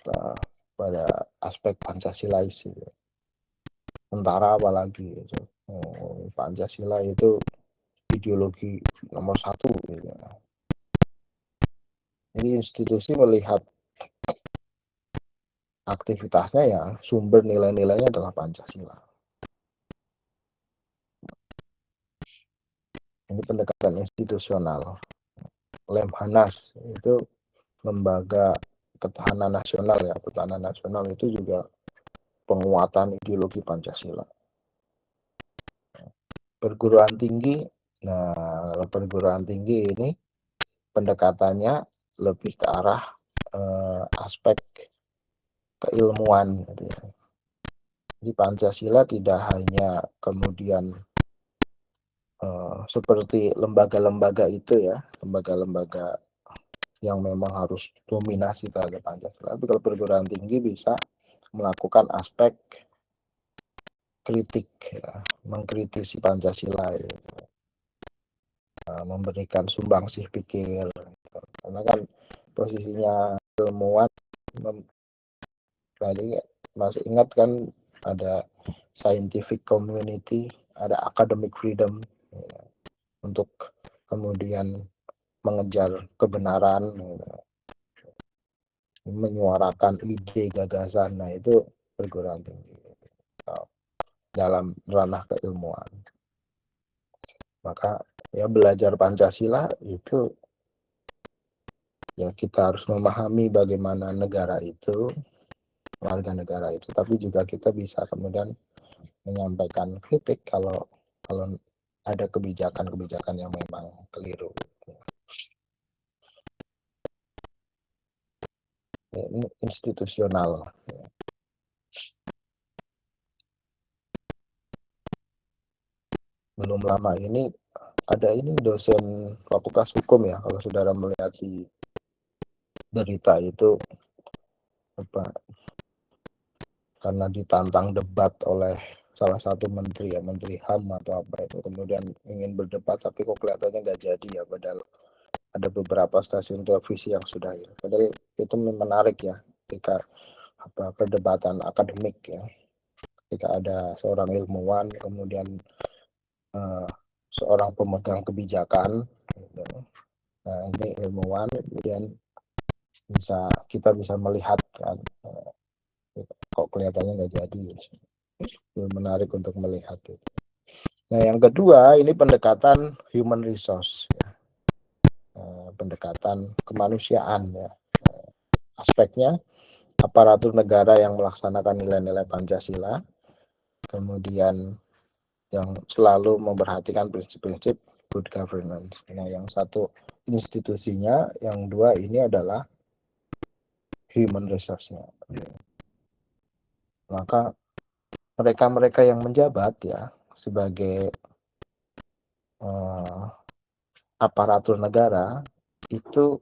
[SPEAKER 1] pada aspek Pancasilais gitu. Tentara apalagi gitu. Pancasila itu ideologi nomor satu gitu. Jadi institusi melihat aktivitasnya ya sumber nilai-nilainya adalah Pancasila. Ini pendekatan institusional. Lemhanas itu lembaga ketahanan nasional ya, pertahanan nasional itu juga penguatan ideologi Pancasila. Perguruan tinggi, nah perguruan tinggi ini pendekatannya lebih ke arah aspek keilmuan gitu ya. Jadi Pancasila tidak hanya kemudian seperti lembaga-lembaga itu ya, lembaga-lembaga yang memang harus dominasi terhadap Pancasila. Tapi kalau perguruan tinggi bisa melakukan aspek kritik, ya, mengkritisi Pancasila, ya, memberikan sumbangsih pikir. Karena kan posisinya ilmuwan, tadi masih ingat kan ada scientific community, ada academic freedom ya, untuk kemudian mengejar kebenaran, ya, menyuarakan ide gagasan. Nah itu perguruan tinggi dalam ranah keilmuan. Maka ya belajar Pancasila itu ya kita harus memahami bagaimana negara itu, warga negara itu, tapi juga kita bisa kemudian menyampaikan kritik kalau ada kebijakan-kebijakan yang memang keliru. Ini institusional. Belum lama ini ada ini dosen fakultas hukum ya, kalau saudara melihat di berita itu apa, karena ditantang debat oleh salah satu menteri ya, menteri HAM atau apa itu, kemudian ingin berdebat tapi kok kelihatannya nggak jadi ya, padahal ada beberapa stasiun televisi yang sudah ya. Padahal itu menarik ya, ketika apa perdebatan akademik ya, ketika ada seorang ilmuwan kemudian seorang pemegang kebijakan gitu. Nah ini ilmuwan kemudian kita bisa melihat kan, kok kelihatannya nggak jadi, menarik untuk melihat itu. Nah yang kedua ini pendekatan human resource ya. Pendekatan kemanusiaan ya, aspeknya aparatur negara yang melaksanakan nilai-nilai Pancasila, kemudian yang selalu memperhatikan prinsip-prinsip good governance. Nah, yang satu institusinya, yang dua ini adalah human resource-nya. Maka mereka-mereka yang menjabat ya sebagai aparatur negara itu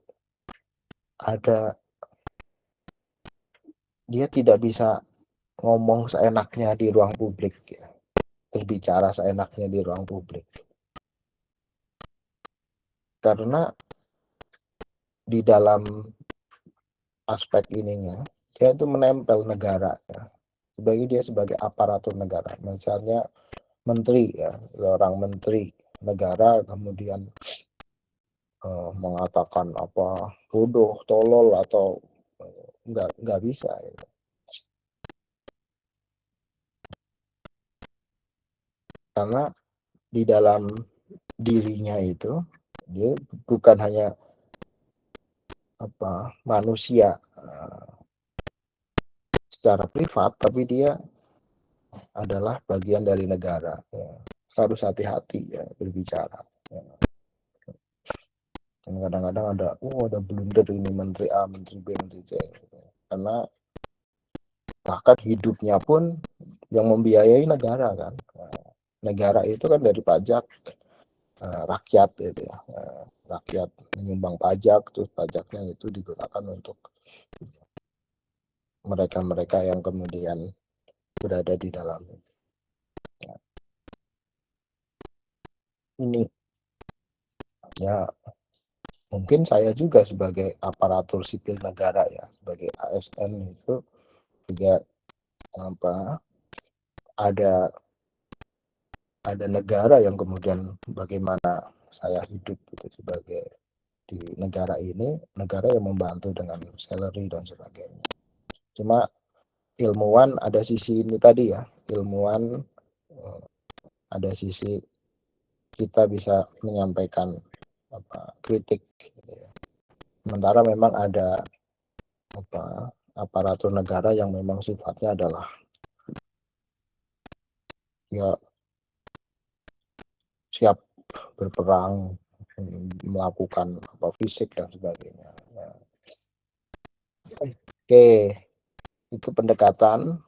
[SPEAKER 1] dia tidak bisa ngomong seenaknya di ruang publik ya, berbicara seenaknya di ruang publik, karena di dalam aspek ininya dia itu menempel negara ya, dia sebagai aparatur negara. Misalnya menteri ya, seorang menteri negara kemudian mengatakan apa bodoh, tolol atau nggak bisa ya. Karena di dalam dirinya itu dia bukan hanya apa manusia secara privat, tapi dia adalah bagian dari negara ya. Harus hati-hati ya berbicara ya. Dan kadang-kadang ada blunder ini menteri A, menteri B, menteri C karena bahkan hidupnya pun yang membiayai negara kan. Negara itu kan dari pajak rakyat itu ya. Rakyat menyumbang pajak, terus pajaknya itu digunakan untuk mereka-mereka yang kemudian berada di dalam. ini ya mungkin saya juga sebagai aparatur sipil negara ya, sebagai ASN itu juga apa ada negara yang kemudian bagaimana saya hidup gitu sebagai di negara ini, negara yang membantu dengan salary dan sebagainya. Cuma ilmuwan ada sisi ini tadi ya, ilmuwan ada sisi kita bisa menyampaikan kritik gitu ya. Sementara memang ada aparatur negara yang memang sifatnya adalah ya siap berperang, melakukan fisik dan sebagainya. Ya. Oke, itu pendekatan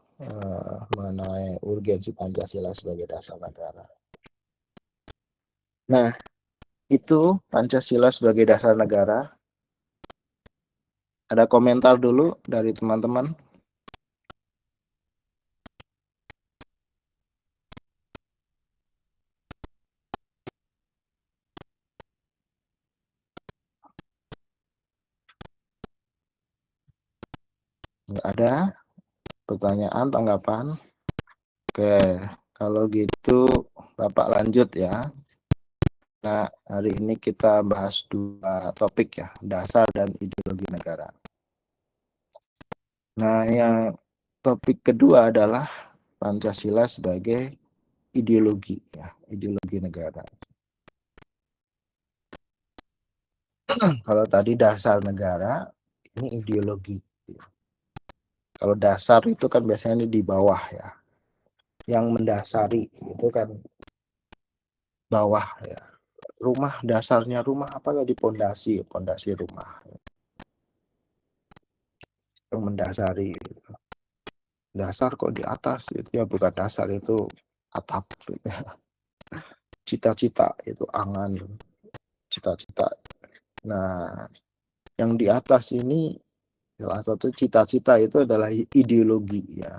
[SPEAKER 1] mengenai urgensi Pancasila sebagai dasar negara. Nah, itu Pancasila sebagai dasar negara. Ada komentar dulu dari teman-teman? Nggak ada pertanyaan, tanggapan? Oke, kalau gitu Bapak lanjut ya. Nah, hari ini kita bahas dua topik ya, dasar dan ideologi negara. Nah, yang topik kedua adalah Pancasila sebagai ideologi ya, ideologi negara. Kalau tadi dasar negara, ini ideologi. Kalau dasar itu kan biasanya di bawah ya. Yang mendasari itu kan bawah ya. Rumah, dasarnya rumah apa di pondasi rumah. Yang mendasari. Dasar kok di atas itu ya bukan dasar, itu atap. Cita-cita itu angan, cita-cita. Nah, yang di atas ini salah satu cita-cita itu adalah ideologi ya.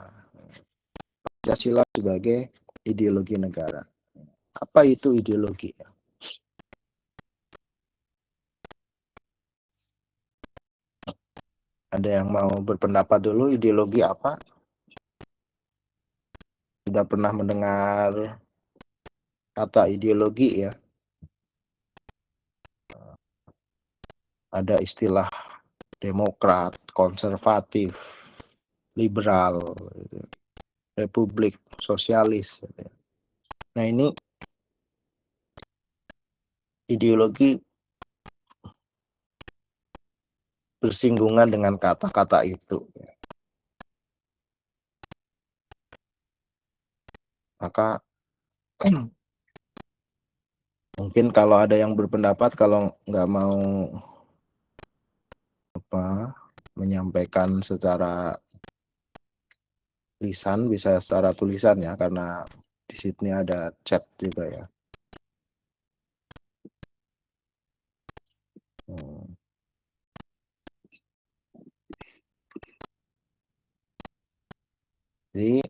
[SPEAKER 1] Pancasila sebagai ideologi negara. Apa itu ideologi? Ada yang mau berpendapat dulu ideologi apa? Sudah pernah mendengar kata ideologi ya? Ada istilah demokrat, konservatif, liberal, republik, sosialis. Nah, ini ideologi bersinggungan dengan kata-kata itu. Maka mungkin kalau ada yang berpendapat, kalau nggak mau menyampaikan secara lisan, bisa secara tulisan ya, karena di sini ada chat juga ya. Jadi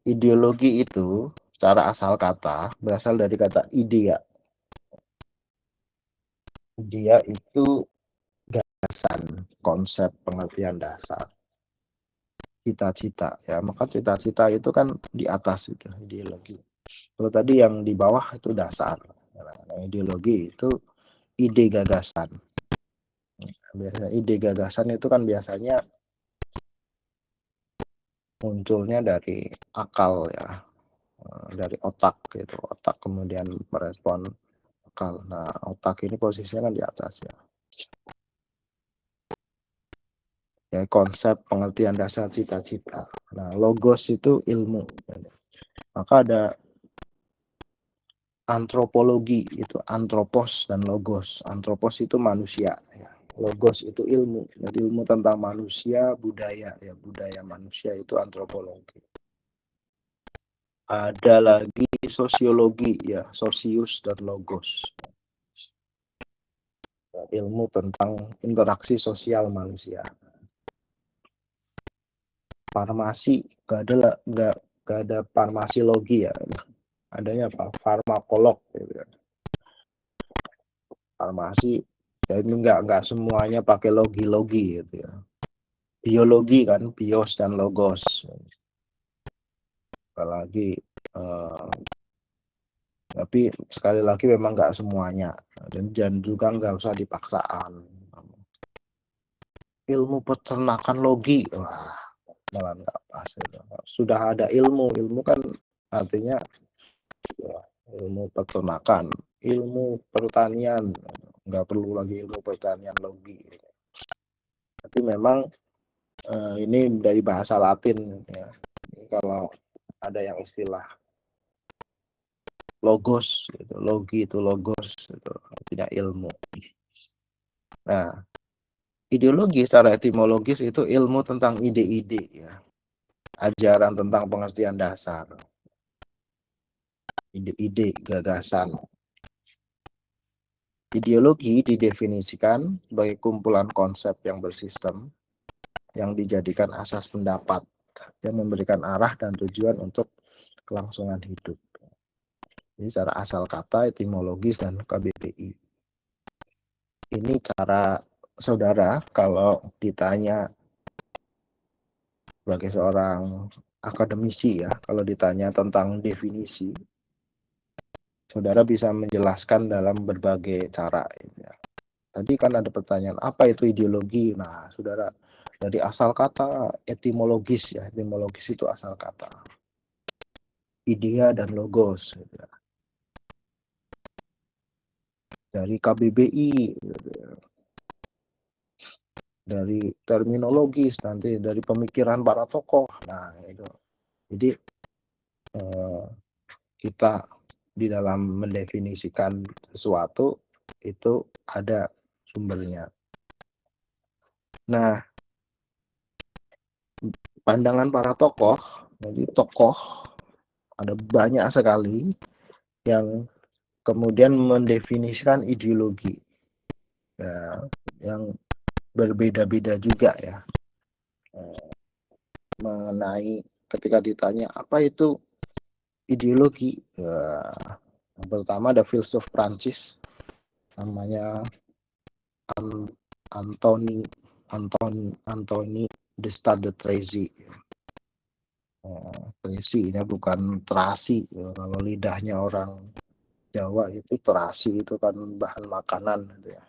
[SPEAKER 1] ideologi itu secara asal kata berasal dari kata idea. Idea itu gagasan, konsep, pengertian dasar, cita-cita ya. Maka cita-cita itu kan di atas itu ideologi. Kalau tadi yang di bawah itu dasar. Nah, ideologi itu ide gagasan. Biasanya ide gagasan itu kan biasanya munculnya dari akal ya, dari otak gitu. Otak kemudian merespon akal. Nah, otak ini posisinya kan di atas ya. Ya, konsep pengertian dasar cita-cita. Nah, logos itu ilmu. Maka ada antropologi, itu antropos dan logos. Antropos itu manusia ya. Logos itu ilmu. Jadi ilmu tentang manusia, budaya ya, budaya manusia itu antropologi. Ada lagi sosiologi ya, sosius dan logos. Ilmu tentang interaksi sosial manusia. Farmasi gak ada farmasiologi ya, adanya apa? Farmakolog gitu kan. Farmasi ya ini nggak semuanya pakai logi gitu ya. Biologi kan, bios dan logos. Apalagi tapi sekali lagi memang nggak semuanya dan juga nggak usah dipaksaan. Ilmu peternakan logi, wah malah nggak pas itu. Sudah ada ilmu kan artinya ya, ilmu peternakan, ilmu pertanian, nggak perlu lagi ilmu pertanian logi. Tapi memang ini dari bahasa Latin ya. Kalau ada yang istilah logos, gitu. Logi itu logos, itu artinya ilmu. Nah, ideologi secara etimologis itu ilmu tentang ide-ide ya, ajaran tentang pengertian dasar, ide-ide, gagasan. Ideologi didefinisikan sebagai kumpulan konsep yang bersistem yang dijadikan asas pendapat yang memberikan arah dan tujuan untuk kelangsungan hidup. Ini secara asal kata, etimologis, dan KBBI. Ini cara saudara kalau ditanya sebagai seorang akademisi ya, kalau ditanya tentang definisi, saudara bisa menjelaskan dalam berbagai cara. Ya. Tadi kan ada pertanyaan, apa itu ideologi? Nah, saudara, dari asal kata etimologis ya, etimologis itu asal kata. Idea dan logos. Ya. Dari KBBI, dari terminologis, nanti dari pemikiran para tokoh. Nah, itu. Jadi, kita di dalam mendefinisikan sesuatu itu ada sumbernya. Nah, pandangan para tokoh, jadi tokoh ada banyak sekali yang kemudian mendefinisikan ideologi ya, yang berbeda-beda juga ya mengenai ketika ditanya apa itu ideologi ya, yang pertama ada filsuf Prancis namanya Anthony de Stade Tracy. Tracy ini bukan terasi ya. Kalau lidahnya orang Jawa itu terasi itu kan bahan makanan gitu ya.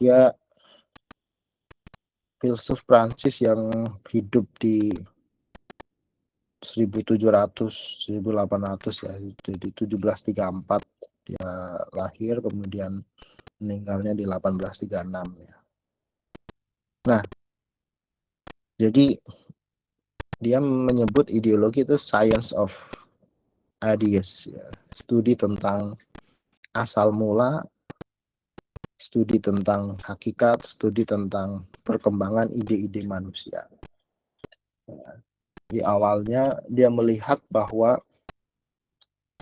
[SPEAKER 1] Dia filsuf Prancis yang hidup di 1700 1800 ya, di 1734 dia lahir, kemudian meninggalnya di 1836 ya. Nah, jadi dia menyebut ideologi itu science of ideas ya. Studi tentang asal mula, studi tentang hakikat, studi tentang perkembangan ide-ide manusia. Di awalnya dia melihat bahwa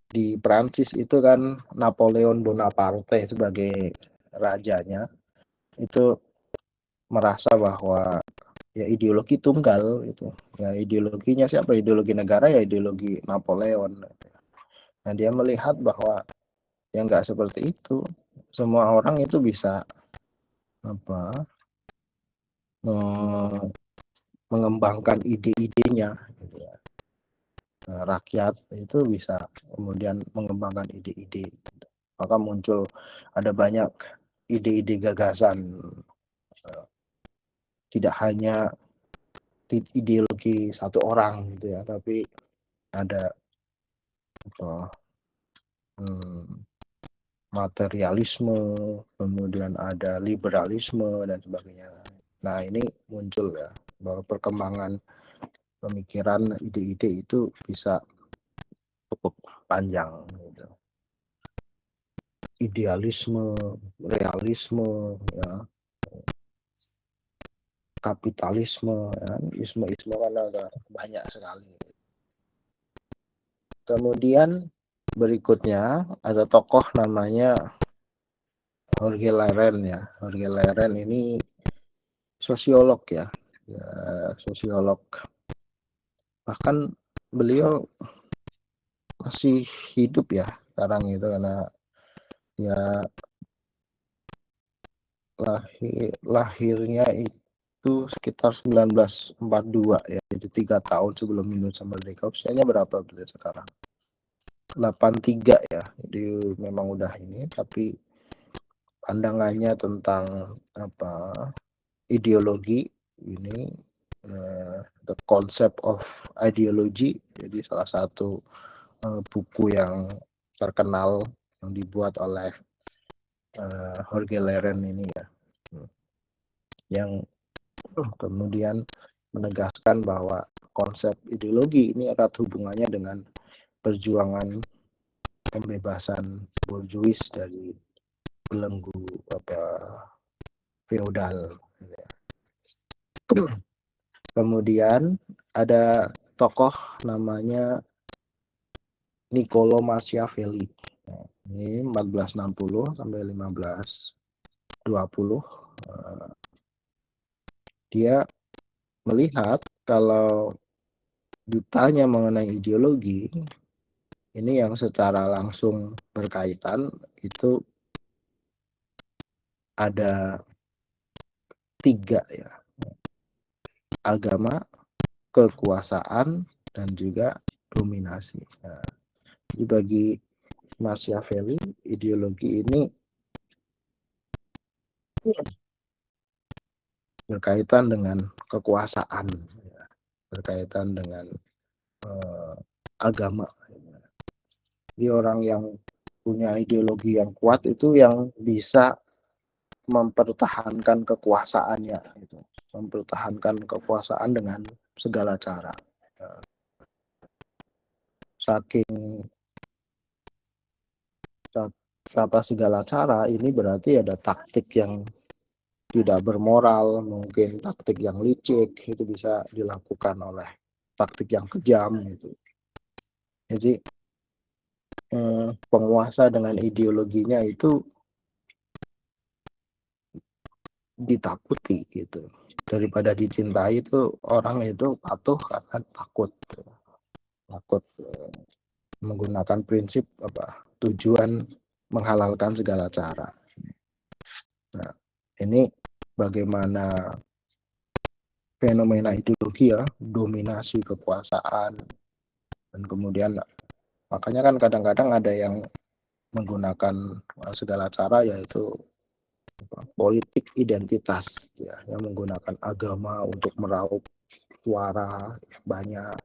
[SPEAKER 1] di Prancis itu kan Napoleon Bonaparte sebagai rajanya itu merasa bahwa ya ideologi tunggal itu. Ya ideologinya siapa? Ideologi negara ya ideologi Napoleon. Nah, dia melihat bahwa ya nggak seperti itu. Semua orang itu bisa apa mengembangkan ide-idenya gitu ya. Rakyat itu bisa kemudian mengembangkan ide-ide. Maka muncul ada banyak ide-ide gagasan, tidak hanya ideologi satu orang gitu ya, tapi ada apa, materialisme, kemudian ada liberalisme dan sebagainya. Nah, ini muncul ya bahwa perkembangan pemikiran ide-ide itu bisa cukup panjang gitu. Idealisme, realisme ya, kapitalisme ya, isme-isme kan ada banyak sekali. Kemudian berikutnya ada tokoh namanya Jorge Laren ya. Jorge Laren ini sosiolog ya, sosiolog. Bahkan beliau masih hidup ya sekarang itu, karena ya lahirnya itu sekitar 1942 ya, jadi 3 tahun sebelum Indonesia merdeka. Usianya berapa berarti sekarang? 83 ya, jadi memang udah ini, tapi pandangannya tentang apa ideologi ini, the concept of ideology, jadi salah satu buku yang terkenal yang dibuat oleh Jorge Leren ini ya, yang kemudian menegaskan bahwa konsep ideologi ini erat hubungannya dengan perjuangan pembebasan borjuis dari belenggu feodal. Kemudian ada tokoh namanya Niccolo Machiavelli. Nah, ini 1460 sampai 1520. Dia melihat kalau ditanya mengenai ideologi, ini yang secara langsung berkaitan itu ada 3 ya, agama, kekuasaan, dan juga dominasi. Nah, jadi bagi Machiavelli, ideologi ini berkaitan dengan kekuasaan, berkaitan dengan agama. Jadi orang yang punya ideologi yang kuat itu yang bisa mempertahankan kekuasaannya, gitu. Mempertahankan kekuasaan dengan segala cara. Saking kata segala cara ini berarti ada taktik yang tidak bermoral, mungkin taktik yang licik, itu bisa dilakukan oleh taktik yang kejam gitu. Jadi penguasa dengan ideologinya itu ditakuti gitu. Daripada dicintai, itu orang itu patuh karena takut menggunakan prinsip tujuan menghalalkan segala cara. Nah, ini bagaimana fenomena ideologi ya, dominasi kekuasaan, dan kemudian makanya kan kadang-kadang ada yang menggunakan segala cara, yaitu politik identitas ya, yang menggunakan agama untuk meraup suara banyak.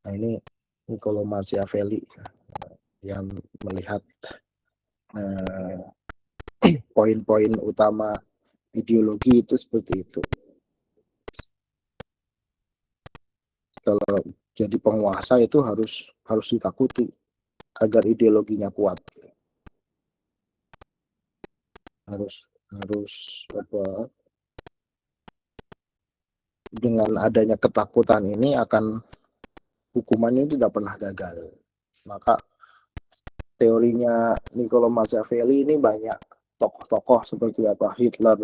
[SPEAKER 1] Nah, ini Niccolo Machiavelli yang melihat poin-poin utama ideologi itu seperti itu. Kalau jadi penguasa itu harus ditakuti agar ideologinya kuat. Harus dengan adanya ketakutan ini akan hukumannya tidak pernah gagal. Maka teorinya Niccolo Machiavelli ini banyak tokoh-tokoh seperti Hitler,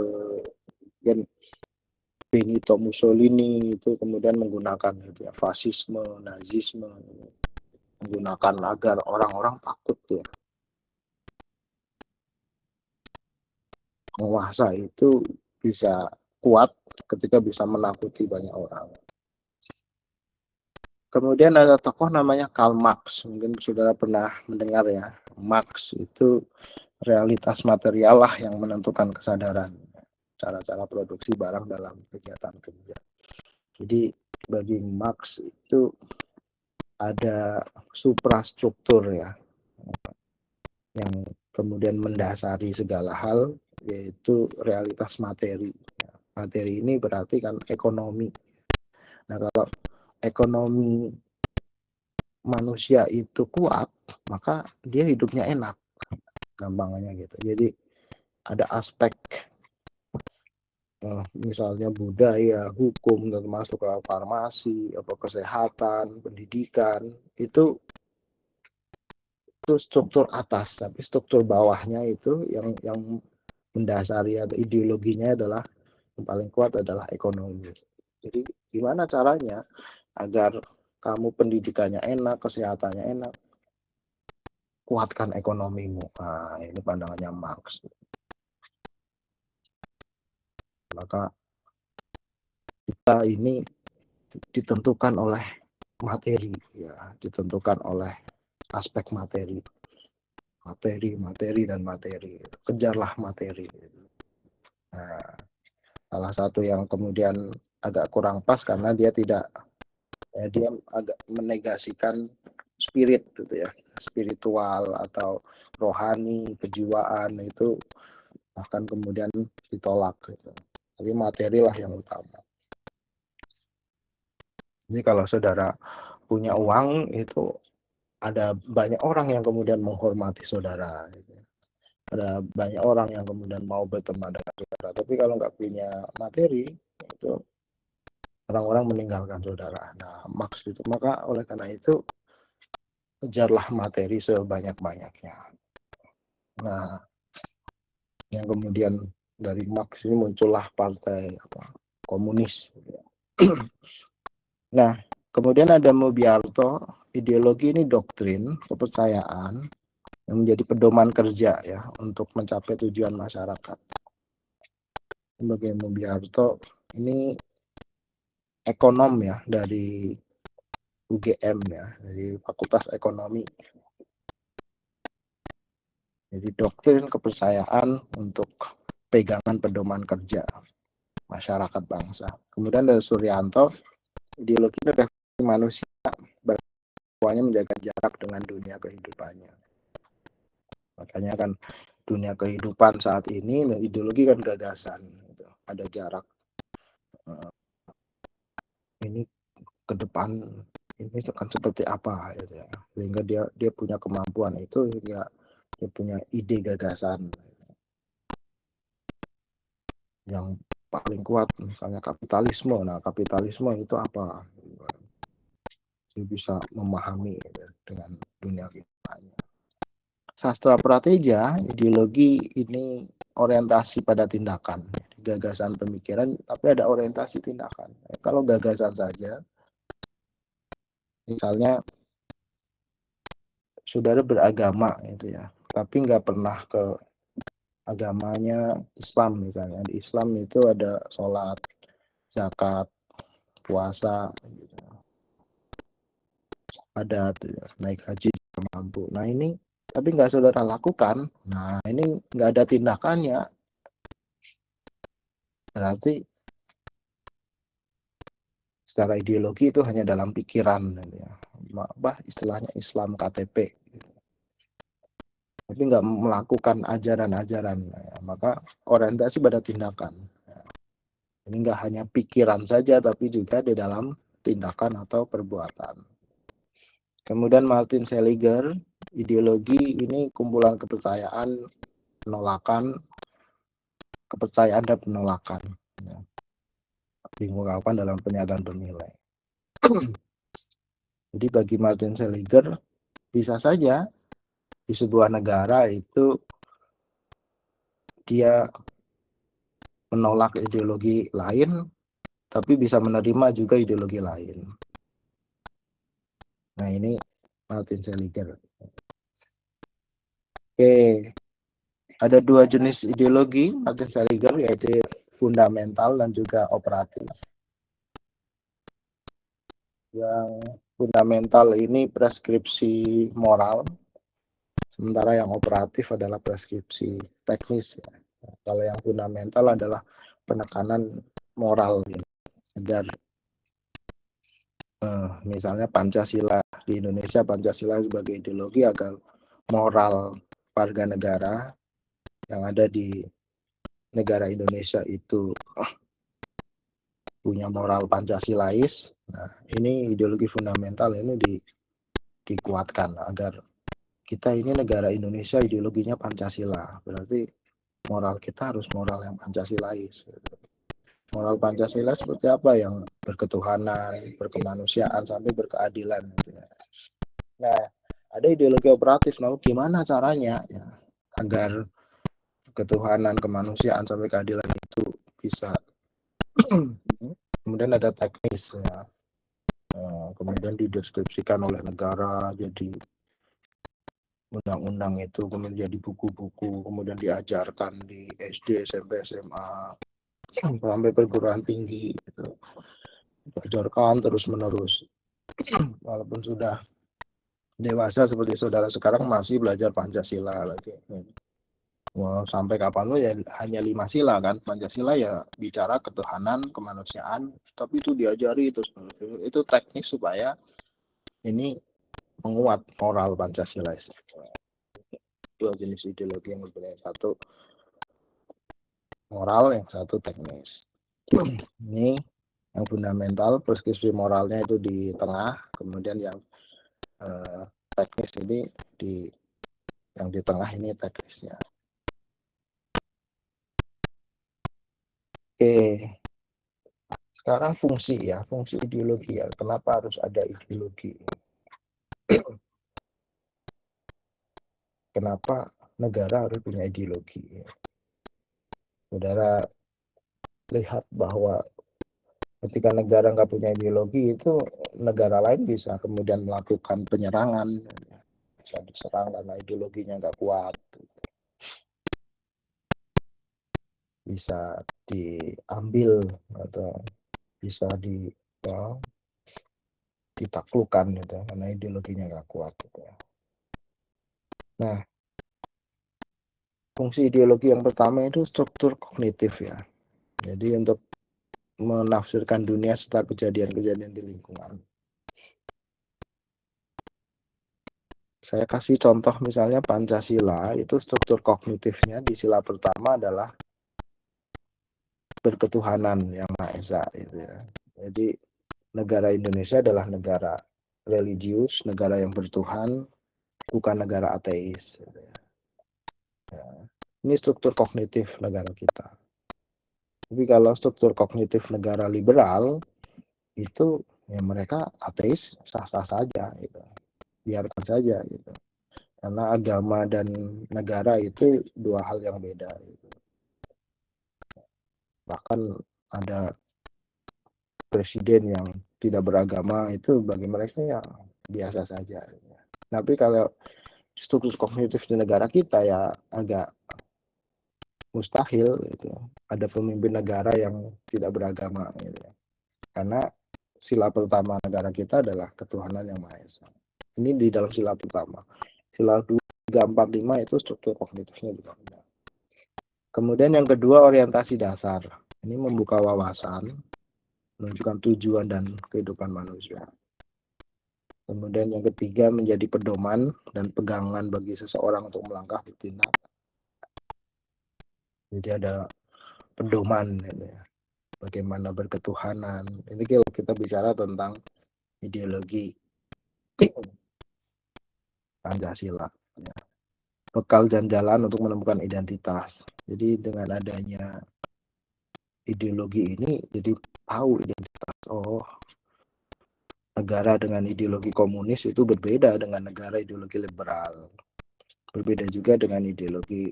[SPEAKER 1] Benito Mussolini itu kemudian menggunakan gitu ya, fasisme, nazisme, menggunakan agar orang-orang takut ya. Penguasa itu bisa kuat ketika bisa menakuti banyak orang. Kemudian ada tokoh namanya Karl Marx, mungkin saudara pernah mendengar ya. Marx itu realitas material lah yang menentukan kesadaran, cara-cara produksi barang dalam kegiatan kerja. Jadi bagi Marx itu ada suprastruktur ya, yang kemudian mendasari segala hal, yaitu realitas materi. Materi ini berarti kan ekonomi. Nah, kalau ekonomi manusia itu kuat, maka dia hidupnya enak, gampangnya gitu. Jadi ada aspek misalnya budaya, hukum, dan masuk ke farmasi, kesehatan, pendidikan, itu struktur atas, tapi struktur bawahnya itu yang mendasari atau ideologinya adalah yang paling kuat adalah ekonomi. Jadi gimana caranya agar kamu pendidikannya enak, kesehatannya enak, kuatkan ekonomimu. Nah, ini pandangannya Marx. Maka kita ini ditentukan oleh materi, ya, ditentukan oleh aspek materi, dan materi. Kejarlah materi. Nah, salah satu yang kemudian agak kurang pas karena dia dia agak menegasikan spirit gitu ya, spiritual atau rohani, kejiwaan itu akan kemudian ditolak gitu. Tapi materi lah yang utama. Jadi kalau saudara punya uang itu ada banyak orang yang kemudian menghormati saudara gitu. Ada banyak orang yang kemudian mau berteman dengan saudara. Tapi kalau nggak punya materi itu orang-orang meninggalkan saudara. Nah, Marx itu, maka oleh karena itu kejarlah materi sebanyak-banyaknya. Nah, yang kemudian dari Marx ini muncullah partai komunis. Nah, kemudian ada Mubiarto, ideologi ini doktrin, kepercayaan yang menjadi pedoman kerja ya untuk mencapai tujuan masyarakat. Sebagai Mubiarto ini ekonom ya dari UGM ya, dari Fakultas Ekonomi. Jadi doktrin kepercayaan untuk pegangan pedoman kerja masyarakat bangsa. Kemudian dari Suryanto, ideologi refleksi manusia berupaya menjaga jarak dengan dunia kehidupannya. Makanya kan dunia kehidupan saat ini ideologi kan gagasan, gitu. Ada jarak. Ini ke depan ini akan seperti apa, gitu ya. Sehingga dia punya kemampuan itu, sehingga dia punya ide gagasan yang paling kuat, misalnya kapitalisme. Nah, kapitalisme itu apa? Dia bisa memahami gitu, dengan dunia kehidupannya. Sastra Prateja, ideologi ini orientasi pada tindakan, gagasan pemikiran, tapi ada orientasi tindakan. Kalau gagasan saja, misalnya saudara beragama gitu ya, tapi nggak pernah ke agamanya Islam misalnya. Di Islam itu ada sholat, zakat, puasa, gitu. Adat, ya, naik haji mampu. Nah ini tapi nggak saudara lakukan. Nah ini nggak ada tindakannya. Berarti secara ideologi itu hanya dalam pikiran, gitu ya. Istilahnya Islam KTP. Gitu. Tapi nggak melakukan ajaran-ajaran. Ya, maka orientasi pada tindakan. Ya. Ini nggak hanya pikiran saja, tapi juga di dalam tindakan atau perbuatan. Kemudian Martin Seligger, ideologi ini kumpulan kepercayaan, penolakan, kepercayaan dan penolakan. Ya. Diungkapkan dalam pernyataan bernilai. Jadi bagi Martin Seligger, bisa saja di sebuah negara itu dia menolak ideologi lain, tapi bisa menerima juga ideologi lain. Nah ini Martin Seligger. Oke, ada dua jenis ideologi Martin Seligger, yaitu fundamental dan juga operatif. Yang fundamental ini preskripsi moral, sementara yang operatif adalah preskripsi teknis. Ya. Kalau yang fundamental adalah penekanan moral, gitu, agar misalnya Pancasila di Indonesia, Pancasila sebagai ideologi agar moral warga negara yang ada di negara Indonesia itu punya moral Pancasilais. Nah, ini ideologi fundamental ini dikuatkan agar kita ini negara Indonesia ideologinya Pancasila. Berarti moral kita harus moral yang Pancasilais. Moral Pancasila seperti apa? Yang berketuhanan, berkemanusiaan, sampai berkeadilan. Nah, ada ideologi operatif. Lalu gimana caranya ya, agar ketuhanan, kemanusiaan, sampai keadilan itu bisa. Kemudian ada teknis ya. kemudian dideskripsikan oleh negara jadi undang-undang itu, kemudian jadi buku-buku, kemudian diajarkan di SD, SMP, SMA, sampai perguruan tinggi gitu. Diajarkan terus-menerus. Walaupun sudah dewasa seperti saudara sekarang masih belajar Pancasila lagi. Wah, sampai kapan lo ya hanya 5 sila kan. Pancasila ya bicara ketuhanan, kemanusiaan, tapi itu diajari terus. Itu teknis supaya ini menguat moral Pancasila. Dua jenis ideologi yang berbeda, satu moral, yang satu teknis. Ini yang fundamental, preskripsi moralnya itu di tengah, kemudian yang teknis ini yang di tengah ini teknisnya. Oke, sekarang fungsi ideologi ya. Kenapa harus ada ideologi? Kenapa negara harus punya ideologi? Saudara lihat bahwa ketika negara nggak punya ideologi itu negara lain bisa kemudian melakukan penyerangan, bisa diserang karena ideologinya nggak kuat, bisa diambil atau bisa ditaklukkan gitu, karena ideologinya nggak kuat gitu. Nah, fungsi ideologi yang pertama itu struktur kognitif ya. Jadi untuk menafsirkan dunia setelah kejadian-kejadian di lingkungan. Saya kasih contoh misalnya Pancasila, itu struktur kognitifnya di sila pertama adalah berketuhanan yang Maha Esa gitu ya. Jadi negara Indonesia adalah negara religius, negara yang bertuhan, bukan negara ateis gitu ya. Ini struktur kognitif negara kita. Tapi kalau struktur kognitif negara liberal itu ya mereka ateis sah-sah saja gitu. Biarkan saja gitu. Karena agama dan negara itu dua hal yang beda gitu. Bahkan ada presiden yang tidak beragama itu bagi mereka ya biasa saja. Tapi kalau struktur kognitif di negara kita ya agak mustahil gitu. Ada pemimpin negara yang tidak beragama gitu. Karena sila pertama negara kita adalah ketuhanan yang Maha Esa. Ini di dalam sila pertama. Sila 2, 3, 4, 5 itu struktur kognitifnya juga ada. Kemudian yang kedua orientasi dasar. Ini membuka wawasan, menunjukkan tujuan dan kehidupan manusia. Kemudian yang ketiga menjadi pedoman dan pegangan bagi seseorang untuk melangkah bertindak. Jadi ada pedoman gitu ya. Bagaimana berketuhanan. Ini kalau kita bicara tentang ideologi Pancasila. Ya. Bekal dan jalan untuk menemukan identitas. Jadi dengan adanya ideologi ini, jadi tahu identitas. Oh, negara dengan ideologi komunis itu berbeda dengan negara ideologi liberal. Berbeda juga dengan ideologi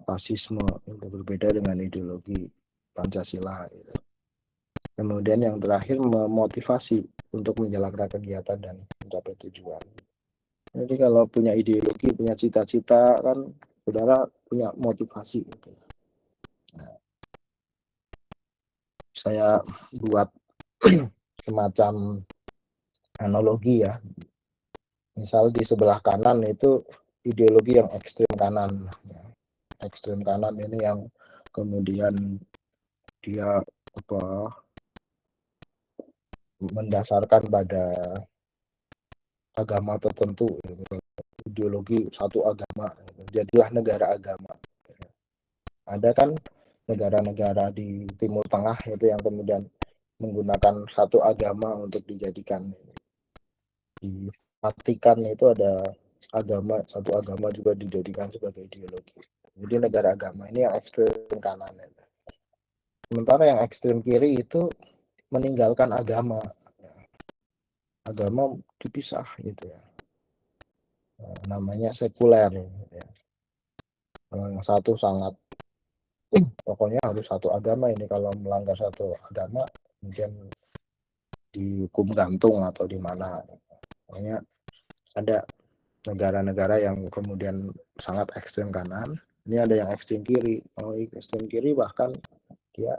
[SPEAKER 1] fasisme, itu berbeda dengan ideologi Pancasila. Kemudian yang terakhir memotivasi untuk menjalankan kegiatan dan mencapai tujuan. Jadi kalau punya ideologi, punya cita-cita kan, saudara punya motivasi. Gitu. Nah, saya buat semacam analogi ya. Misal di sebelah kanan itu ideologi yang ekstrem kanan. Ekstrem kanan ini yang kemudian dia mendasarkan pada agama tertentu, ideologi satu agama, jadilah negara agama. Ada kan negara-negara di Timur Tengah itu yang kemudian menggunakan satu agama untuk dijadikan. Di Vatikan itu ada satu agama juga dijadikan sebagai ideologi. Jadi negara agama ini yang ekstrem kanan. Sementara yang ekstrem kiri itu meninggalkan agama. Agama dipisah gitu ya. Namanya sekuler. Ya. Kalau yang satu sangat pokoknya harus satu agama ini, kalau melanggar satu agama kemudian dihukum gantung atau di mana. Makanya ada negara-negara yang kemudian sangat ekstrem kanan, ini ada yang ekstrem kiri. Oh, ekstrem kiri bahkan dia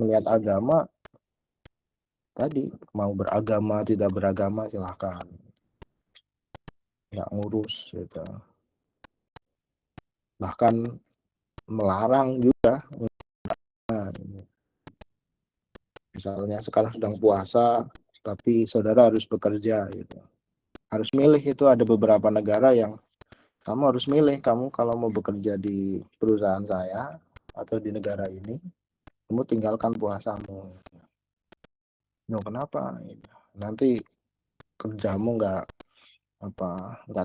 [SPEAKER 1] melihat agama tadi, mau beragama tidak beragama silahkan, nggak ngurus gitu. Bahkan melarang juga. Nah, misalnya sekarang sedang puasa tapi saudara harus bekerja gitu, harus milih. Itu ada beberapa negara yang kamu harus milih, kamu kalau mau bekerja di perusahaan saya atau di negara ini, kamu tinggalkan puasamu. No, kenapa? Nanti kerjamu nggak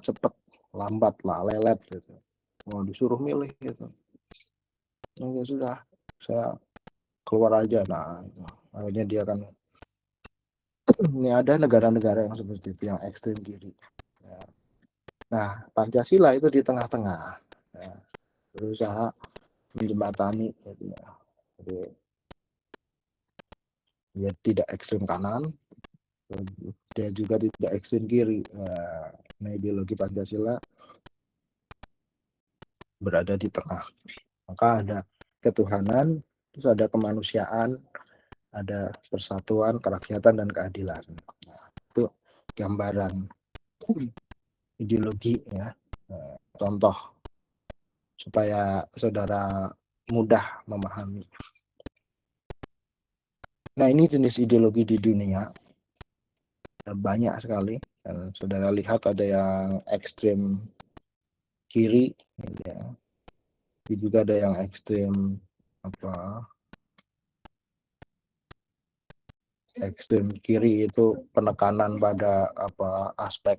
[SPEAKER 1] cepet, lambat lah, lelet gitu. Mau disuruh milih gitu. Ya sudah, saya keluar aja. Nah, akhirnya dia kan ini ada negara-negara yang seperti itu, yang ekstrem kiri. Ya. Nah, Pancasila itu di tengah-tengah, ya, berusaha menjembatani gitu ya. Jadi dia tidak ekstrem kanan, dia juga tidak ekstrem kiri. Nah, ideologi Pancasila berada di tengah. Maka ada ketuhanan, terus ada kemanusiaan, ada persatuan, kerakyatan, dan keadilan. Nah, itu gambaran ideologi ya. Contoh supaya saudara mudah memahami. Nah, ini jenis ideologi di dunia banyak sekali. Dan saudara lihat ada yang ekstrem kiri, ya. Tapi juga ada yang ekstrem ekstrem kiri itu penekanan pada aspek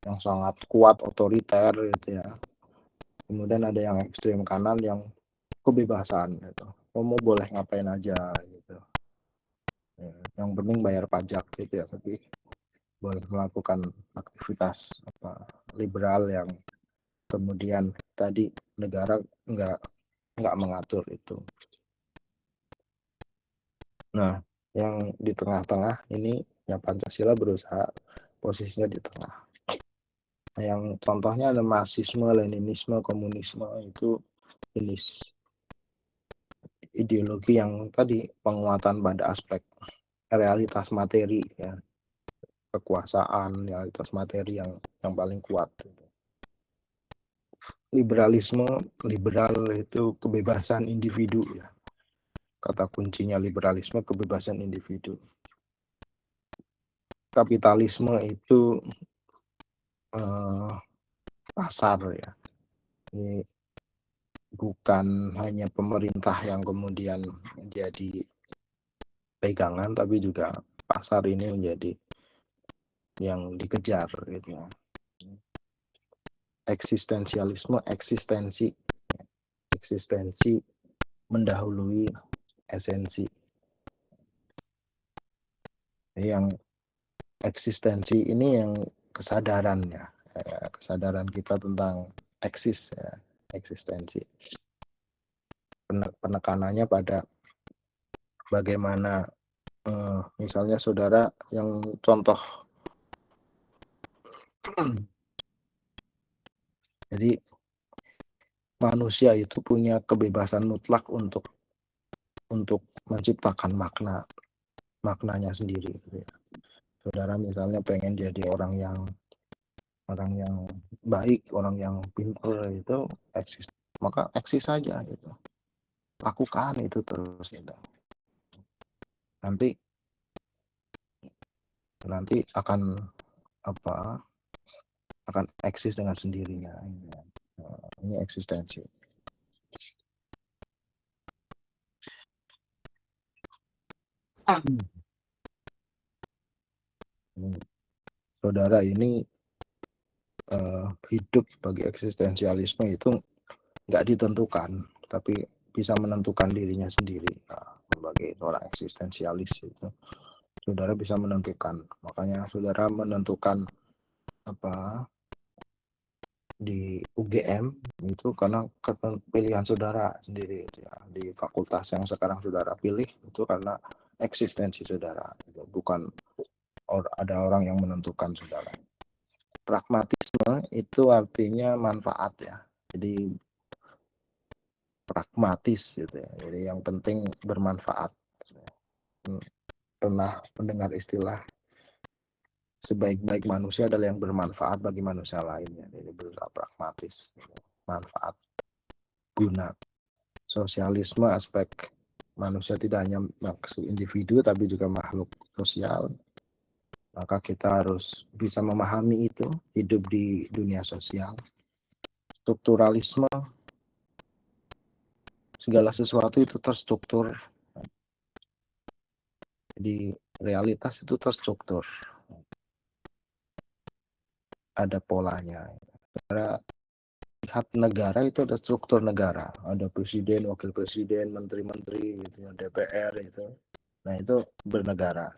[SPEAKER 1] yang sangat kuat, otoriter gitu ya. Kemudian ada yang ekstrem kanan yang kebebasan gitu. Kamu boleh ngapain aja gitu. Yang penting bayar pajak gitu ya, tapi boleh melakukan aktivitas liberal yang kemudian tadi negara nggak mengatur itu. Nah, yang di tengah-tengah ini ya Pancasila berusaha posisinya di tengah. Nah, yang contohnya ada Marxisme, Leninisme, komunisme, itu jenis ideologi yang tadi penguatan pada aspek realitas materi ya, kekuasaan, realitas materi yang paling kuat. Liberalisme, liberal itu kebebasan individu ya. Kata kuncinya liberalisme, kebebasan individu. Kapitalisme itu pasar ya. Ini bukan hanya pemerintah yang kemudian menjadi pegangan, tapi juga pasar ini menjadi yang dikejar gitu ya. Eksistensialisme, eksistensi mendahului esensi. Yang eksistensi ini yang kesadarannya, kesadaran kita tentang eksis ya, eksistensi. Penekanannya pada bagaimana misalnya saudara yang contoh, jadi manusia itu punya kebebasan mutlak untuk menciptakan maknanya sendiri gitu ya. Saudara misalnya pengen jadi orang yang baik, orang yang pintar, itu eksis, maka eksis saja gitu, lakukan itu terus gitu. Nanti akan akan eksis dengan sendirinya. Ini eksistensi. Saudara ini hidup bagi eksistensialisme itu nggak ditentukan, tapi bisa menentukan dirinya sendiri. Nah, sebagai seorang eksistensialis itu saudara bisa menentukan. Makanya saudara menentukan di UGM itu karena pilihan saudara sendiri ya. Di fakultas yang sekarang saudara pilih itu karena eksistensi saudara. bukan ada orang yang menentukan, saudara. Pragmatisme itu artinya manfaat ya. Jadi pragmatis gitu ya. Jadi yang penting bermanfaat. Pernah mendengar istilah sebaik-baik manusia adalah yang bermanfaat bagi manusia lainnya. Jadi berusaha pragmatis, manfaat, guna. Sosialisme aspek manusia tidak hanya maksud individu tapi juga makhluk sosial. Maka kita harus bisa memahami itu, hidup di dunia sosial. Strukturalisme, segala sesuatu itu terstruktur. Jadi realitas itu terstruktur. Ada polanya. Karena lihat negara itu ada struktur negara. Ada presiden, wakil presiden, menteri-menteri, gitu, DPR itu. Nah itu bernegara.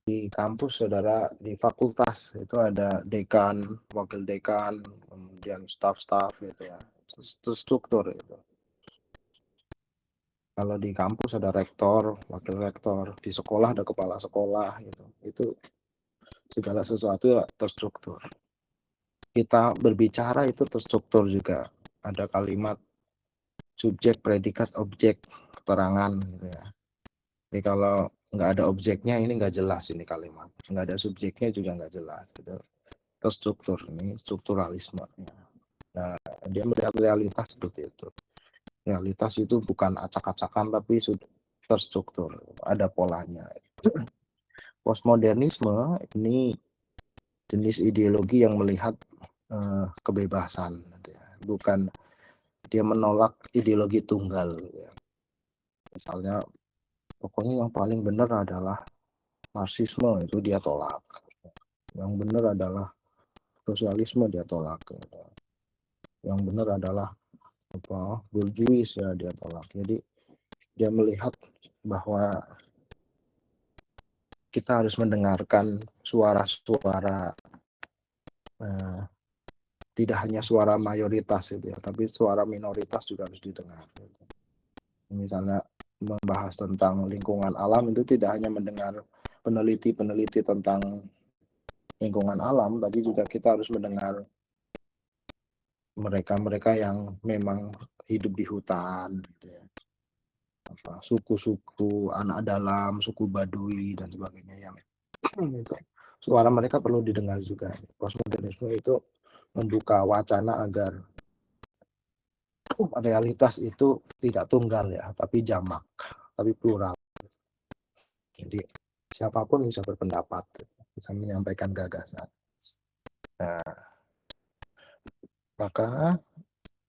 [SPEAKER 1] Di kampus, saudara, di fakultas itu ada dekan, wakil dekan, kemudian staff-staff gitu ya. Itu struktur itu. Kalau di kampus ada rektor, wakil rektor, di sekolah ada kepala sekolah gitu. Itu segala sesuatu ya terstruktur. Kita berbicara itu terstruktur juga. Ada kalimat subjek, predikat, objek, keterangan gitu ya. Jadi kalau nggak ada objeknya ini nggak jelas ini kalimat. Nggak ada subjeknya juga nggak jelas gitu. Terstruktur, ini strukturalisme. Nah, dia melihat realitas seperti itu. Realitas itu bukan acak-acakan tapi sudah terstruktur, ada polanya. Postmodernisme ini jenis ideologi yang melihat kebebasan, bukan dia menolak ideologi tunggal. Misalnya, pokoknya yang paling benar adalah Marxisme, itu dia tolak. Yang benar adalah sosialisme, dia tolak. Yang benar adalah bourgeois, ya dia tolak. Jadi dia melihat bahwa kita harus mendengarkan suara-suara, tidak hanya suara mayoritas itu ya, tapi suara minoritas juga harus didengar. Misalnya membahas tentang lingkungan alam itu tidak hanya mendengar peneliti-peneliti tentang lingkungan alam, tapi juga kita harus mendengar mereka-mereka yang memang hidup di hutan, gitu ya. Suku-suku anak dalam, suku Baduy dan sebagainya yang itu. Suara mereka perlu didengar juga. Postmodernisme itu membuka wacana agar realitas itu tidak tunggal ya, tapi jamak, tapi plural. Jadi siapapun bisa berpendapat, bisa menyampaikan gagasan. Nah, maka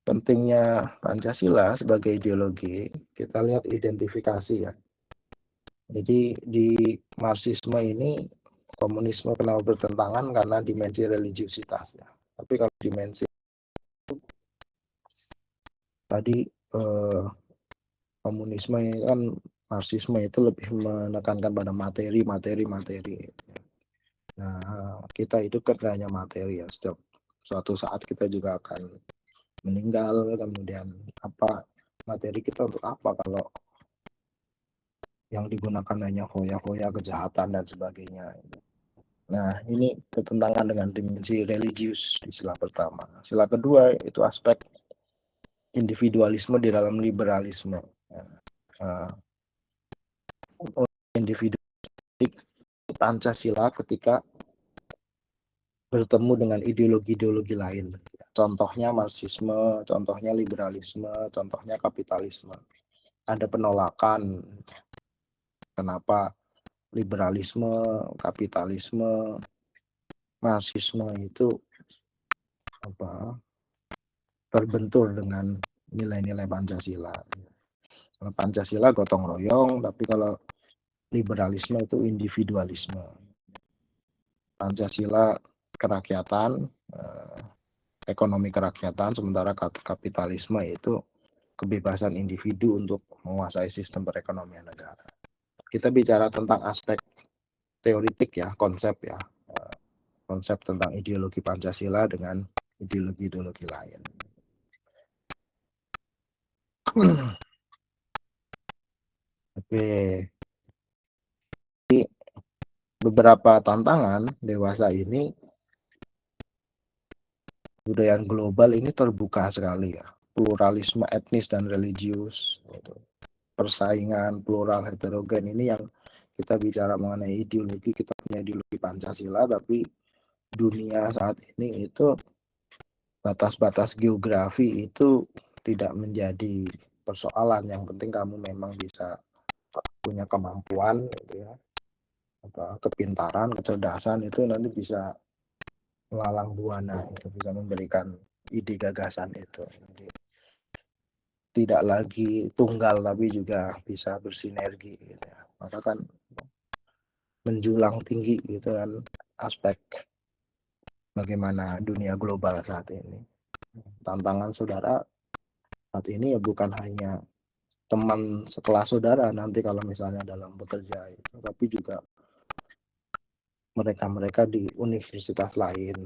[SPEAKER 1] pentingnya Pancasila sebagai ideologi, kita lihat identifikasi ya. Jadi di Marxisme ini komunisme kenapa bertentangan karena dimensi religiusitas ya. Tapi kalau dimensi tadi komunisme kan, Marxisme itu lebih menekankan pada materi. Nah, kita hidup kan gak hanya materi ya. Setiap suatu saat kita juga akan meninggal, kemudian apa materi kita untuk apa kalau yang digunakan hanya foya-foya, kejahatan dan sebagainya. Nah, ini bertentangan dengan dimensi religius di sila pertama. Sila kedua itu aspek individualisme di dalam liberalisme. Individu Pancasila ketika bertemu dengan ideologi-ideologi lain. Contohnya Marxisme, contohnya liberalisme, contohnya kapitalisme. Ada penolakan. Kenapa liberalisme, kapitalisme, Marxisme itu terbentur dengan nilai-nilai Pancasila. Kalau Pancasila gotong royong, tapi kalau liberalisme itu individualisme. Pancasila kerakyatan, ekonomi kerakyatan, sementara kapitalisme itu kebebasan individu untuk menguasai sistem perekonomian negara. Kita bicara tentang aspek teoritik ya, konsep ya, konsep tentang ideologi Pancasila dengan ideologi-ideologi lain. Oke, beberapa tantangan dewasa ini, budaya global ini terbuka sekali ya, pluralisme etnis dan religius, persaingan plural heterogen ini yang kita bicara mengenai ideologi, kita punya ideologi Pancasila, tapi dunia saat ini itu batas-batas geografi itu tidak menjadi persoalan. Yang penting kamu memang bisa punya kemampuan gitu ya, kepintaran, kecerdasan itu nanti bisa melalang buana, itu bisa memberikan ide gagasan itu. Jadi, tidak lagi tunggal tapi juga bisa bersinergi gitu ya. Maka kan menjulang tinggi gitu kan aspek bagaimana dunia global saat ini. Tantangan saudara saat ini ya bukan hanya teman sekelas saudara nanti kalau misalnya dalam bekerja itu, tapi juga mereka-mereka di universitas lain,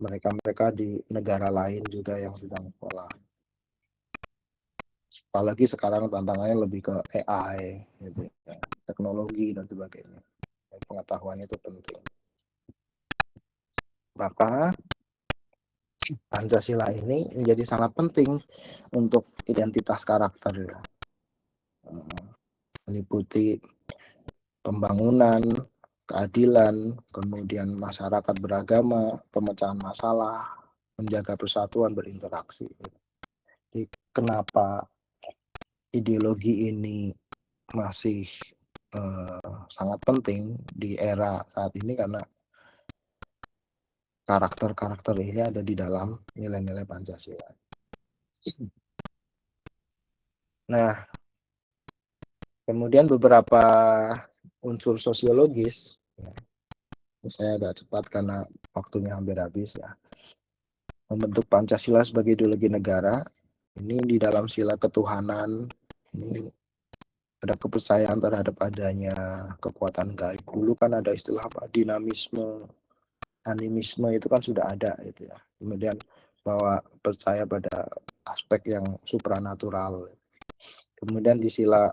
[SPEAKER 1] mereka-mereka di negara lain juga yang sedang sekolah. Apalagi sekarang tantangannya lebih ke AI, gitu, ya, teknologi dan sebagainya. Pengetahuan itu penting. Maka Pancasila ini menjadi sangat penting untuk identitas karakter, ya. Meliputi pembangunan, keadilan, kemudian masyarakat beragama, pemecahan masalah, menjaga persatuan, berinteraksi. Jadi kenapa ideologi ini masih sangat penting di era saat ini, karena karakter-karakter ini ada di dalam nilai-nilai Pancasila. Nah, kemudian beberapa unsur sosiologis, saya agak cepat karena waktunya hampir habis ya. Membentuk Pancasila sebagai ideologi negara, ini di dalam sila ketuhanan, ini ada kepercayaan terhadap adanya kekuatan gaib. Dulu kan ada istilah apa, dinamisme, animisme, itu kan sudah ada gitu ya. Kemudian bahwa percaya pada aspek yang supranatural. Kemudian di sila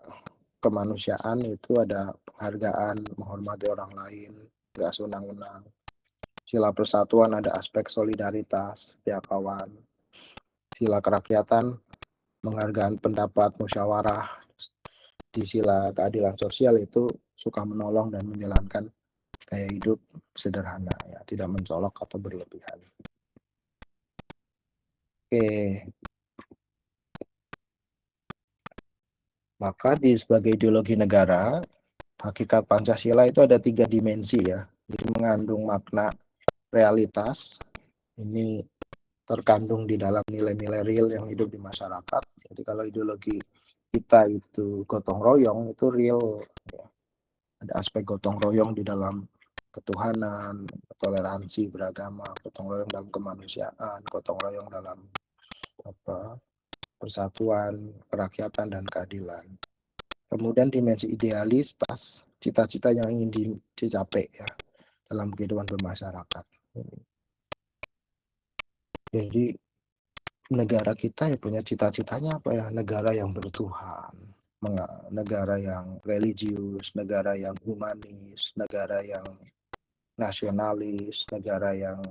[SPEAKER 1] kemanusiaan itu ada penghargaan, menghormati orang lain, nggak senang-senang. Sila persatuan ada aspek solidaritas, setiap kawan. Sila kerakyatan, menghargai pendapat, musyawarah. Di sila keadilan sosial itu suka menolong dan menjalankan gaya hidup sederhana, ya, tidak mencolok atau berlebihan. Oke. Maka di sebagai ideologi negara, hakikat Pancasila itu ada 3 dimensi ya. Jadi mengandung makna realitas, ini terkandung di dalam nilai-nilai real yang hidup di masyarakat. Jadi kalau ideologi kita itu gotong royong, itu real, ya. Ada aspek gotong royong di dalam ketuhanan, toleransi beragama, gotong royong dalam kemanusiaan, gotong royong dalam persatuan, kerakyatan, dan keadilan. Kemudian dimensi idealitas, cita-cita yang ingin dicapai ya dalam kehidupan bermasyarakat. Jadi negara kita ya punya cita-citanya apa ya? Negara yang bertuhan, negara yang religius, negara yang humanis, negara yang nasionalis, negara yang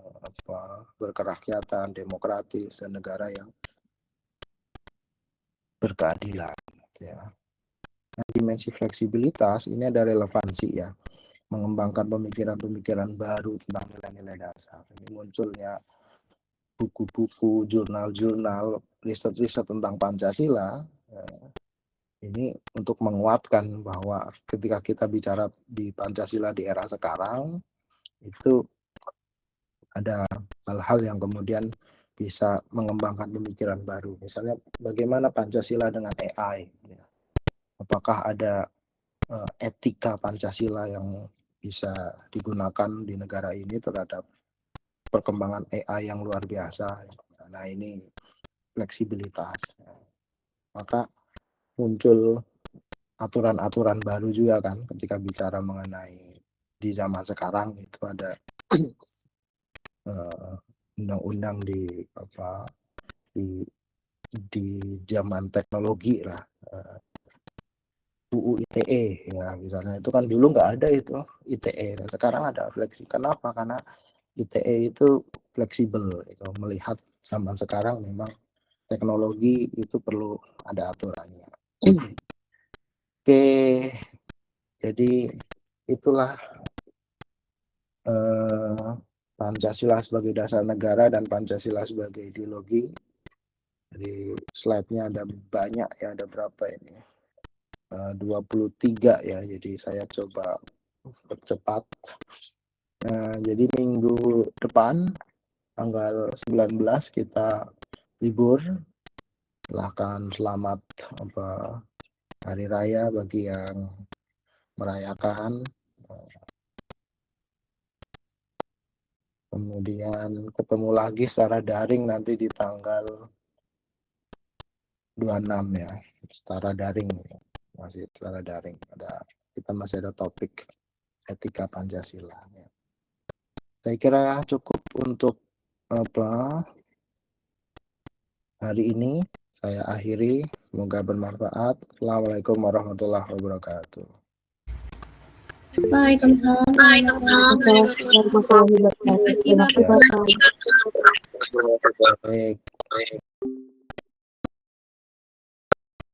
[SPEAKER 1] berkerakyatan, demokratis, dan negara yang berkeadilan. Ya. Nah, dimensi fleksibilitas ini ada relevansi ya, mengembangkan pemikiran-pemikiran baru tentang nilai-nilai dasar. Ini munculnya buku-buku, jurnal-jurnal, riset-riset tentang Pancasila, ini untuk menguatkan bahwa ketika kita bicara di Pancasila di era sekarang, itu ada hal-hal yang kemudian bisa mengembangkan pemikiran baru. Misalnya bagaimana Pancasila dengan AI. Apakah ada etika Pancasila yang bisa digunakan di negara ini terhadap perkembangan AI yang luar biasa. Nah, ini fleksibilitas. Maka muncul aturan-aturan baru juga kan ketika bicara mengenai di zaman sekarang itu ada undang-undang di zaman teknologi lah, UU ITE ya misalnya, itu kan dulu nggak ada itu ITE, nah, sekarang ada fleksi. Kenapa? Karena ITE itu fleksibel, itu melihat zaman sekarang memang teknologi itu perlu ada aturannya. Oke, jadi itulah Pancasila sebagai dasar negara dan Pancasila sebagai ideologi. Jadi slide-nya ada banyak ya, ada berapa ini? 23 ya, jadi saya coba percepat. Jadi minggu depan tanggal 19 kita libur. Silahkan selamat hari raya bagi yang merayakan. Kemudian ketemu lagi secara daring nanti di tanggal 26 ya, secara daring, masih secara daring. Kita masih ada topik etika Pancasila. Saya kira cukup untuk hari ini. Saya akhiri, semoga bermanfaat. Assalamualaikum warahmatullahi wabarakatuh.
[SPEAKER 2] Waalaikumsalam warahmatullahi wabarakatuh. Terima kasih Bapak.
[SPEAKER 1] Baik.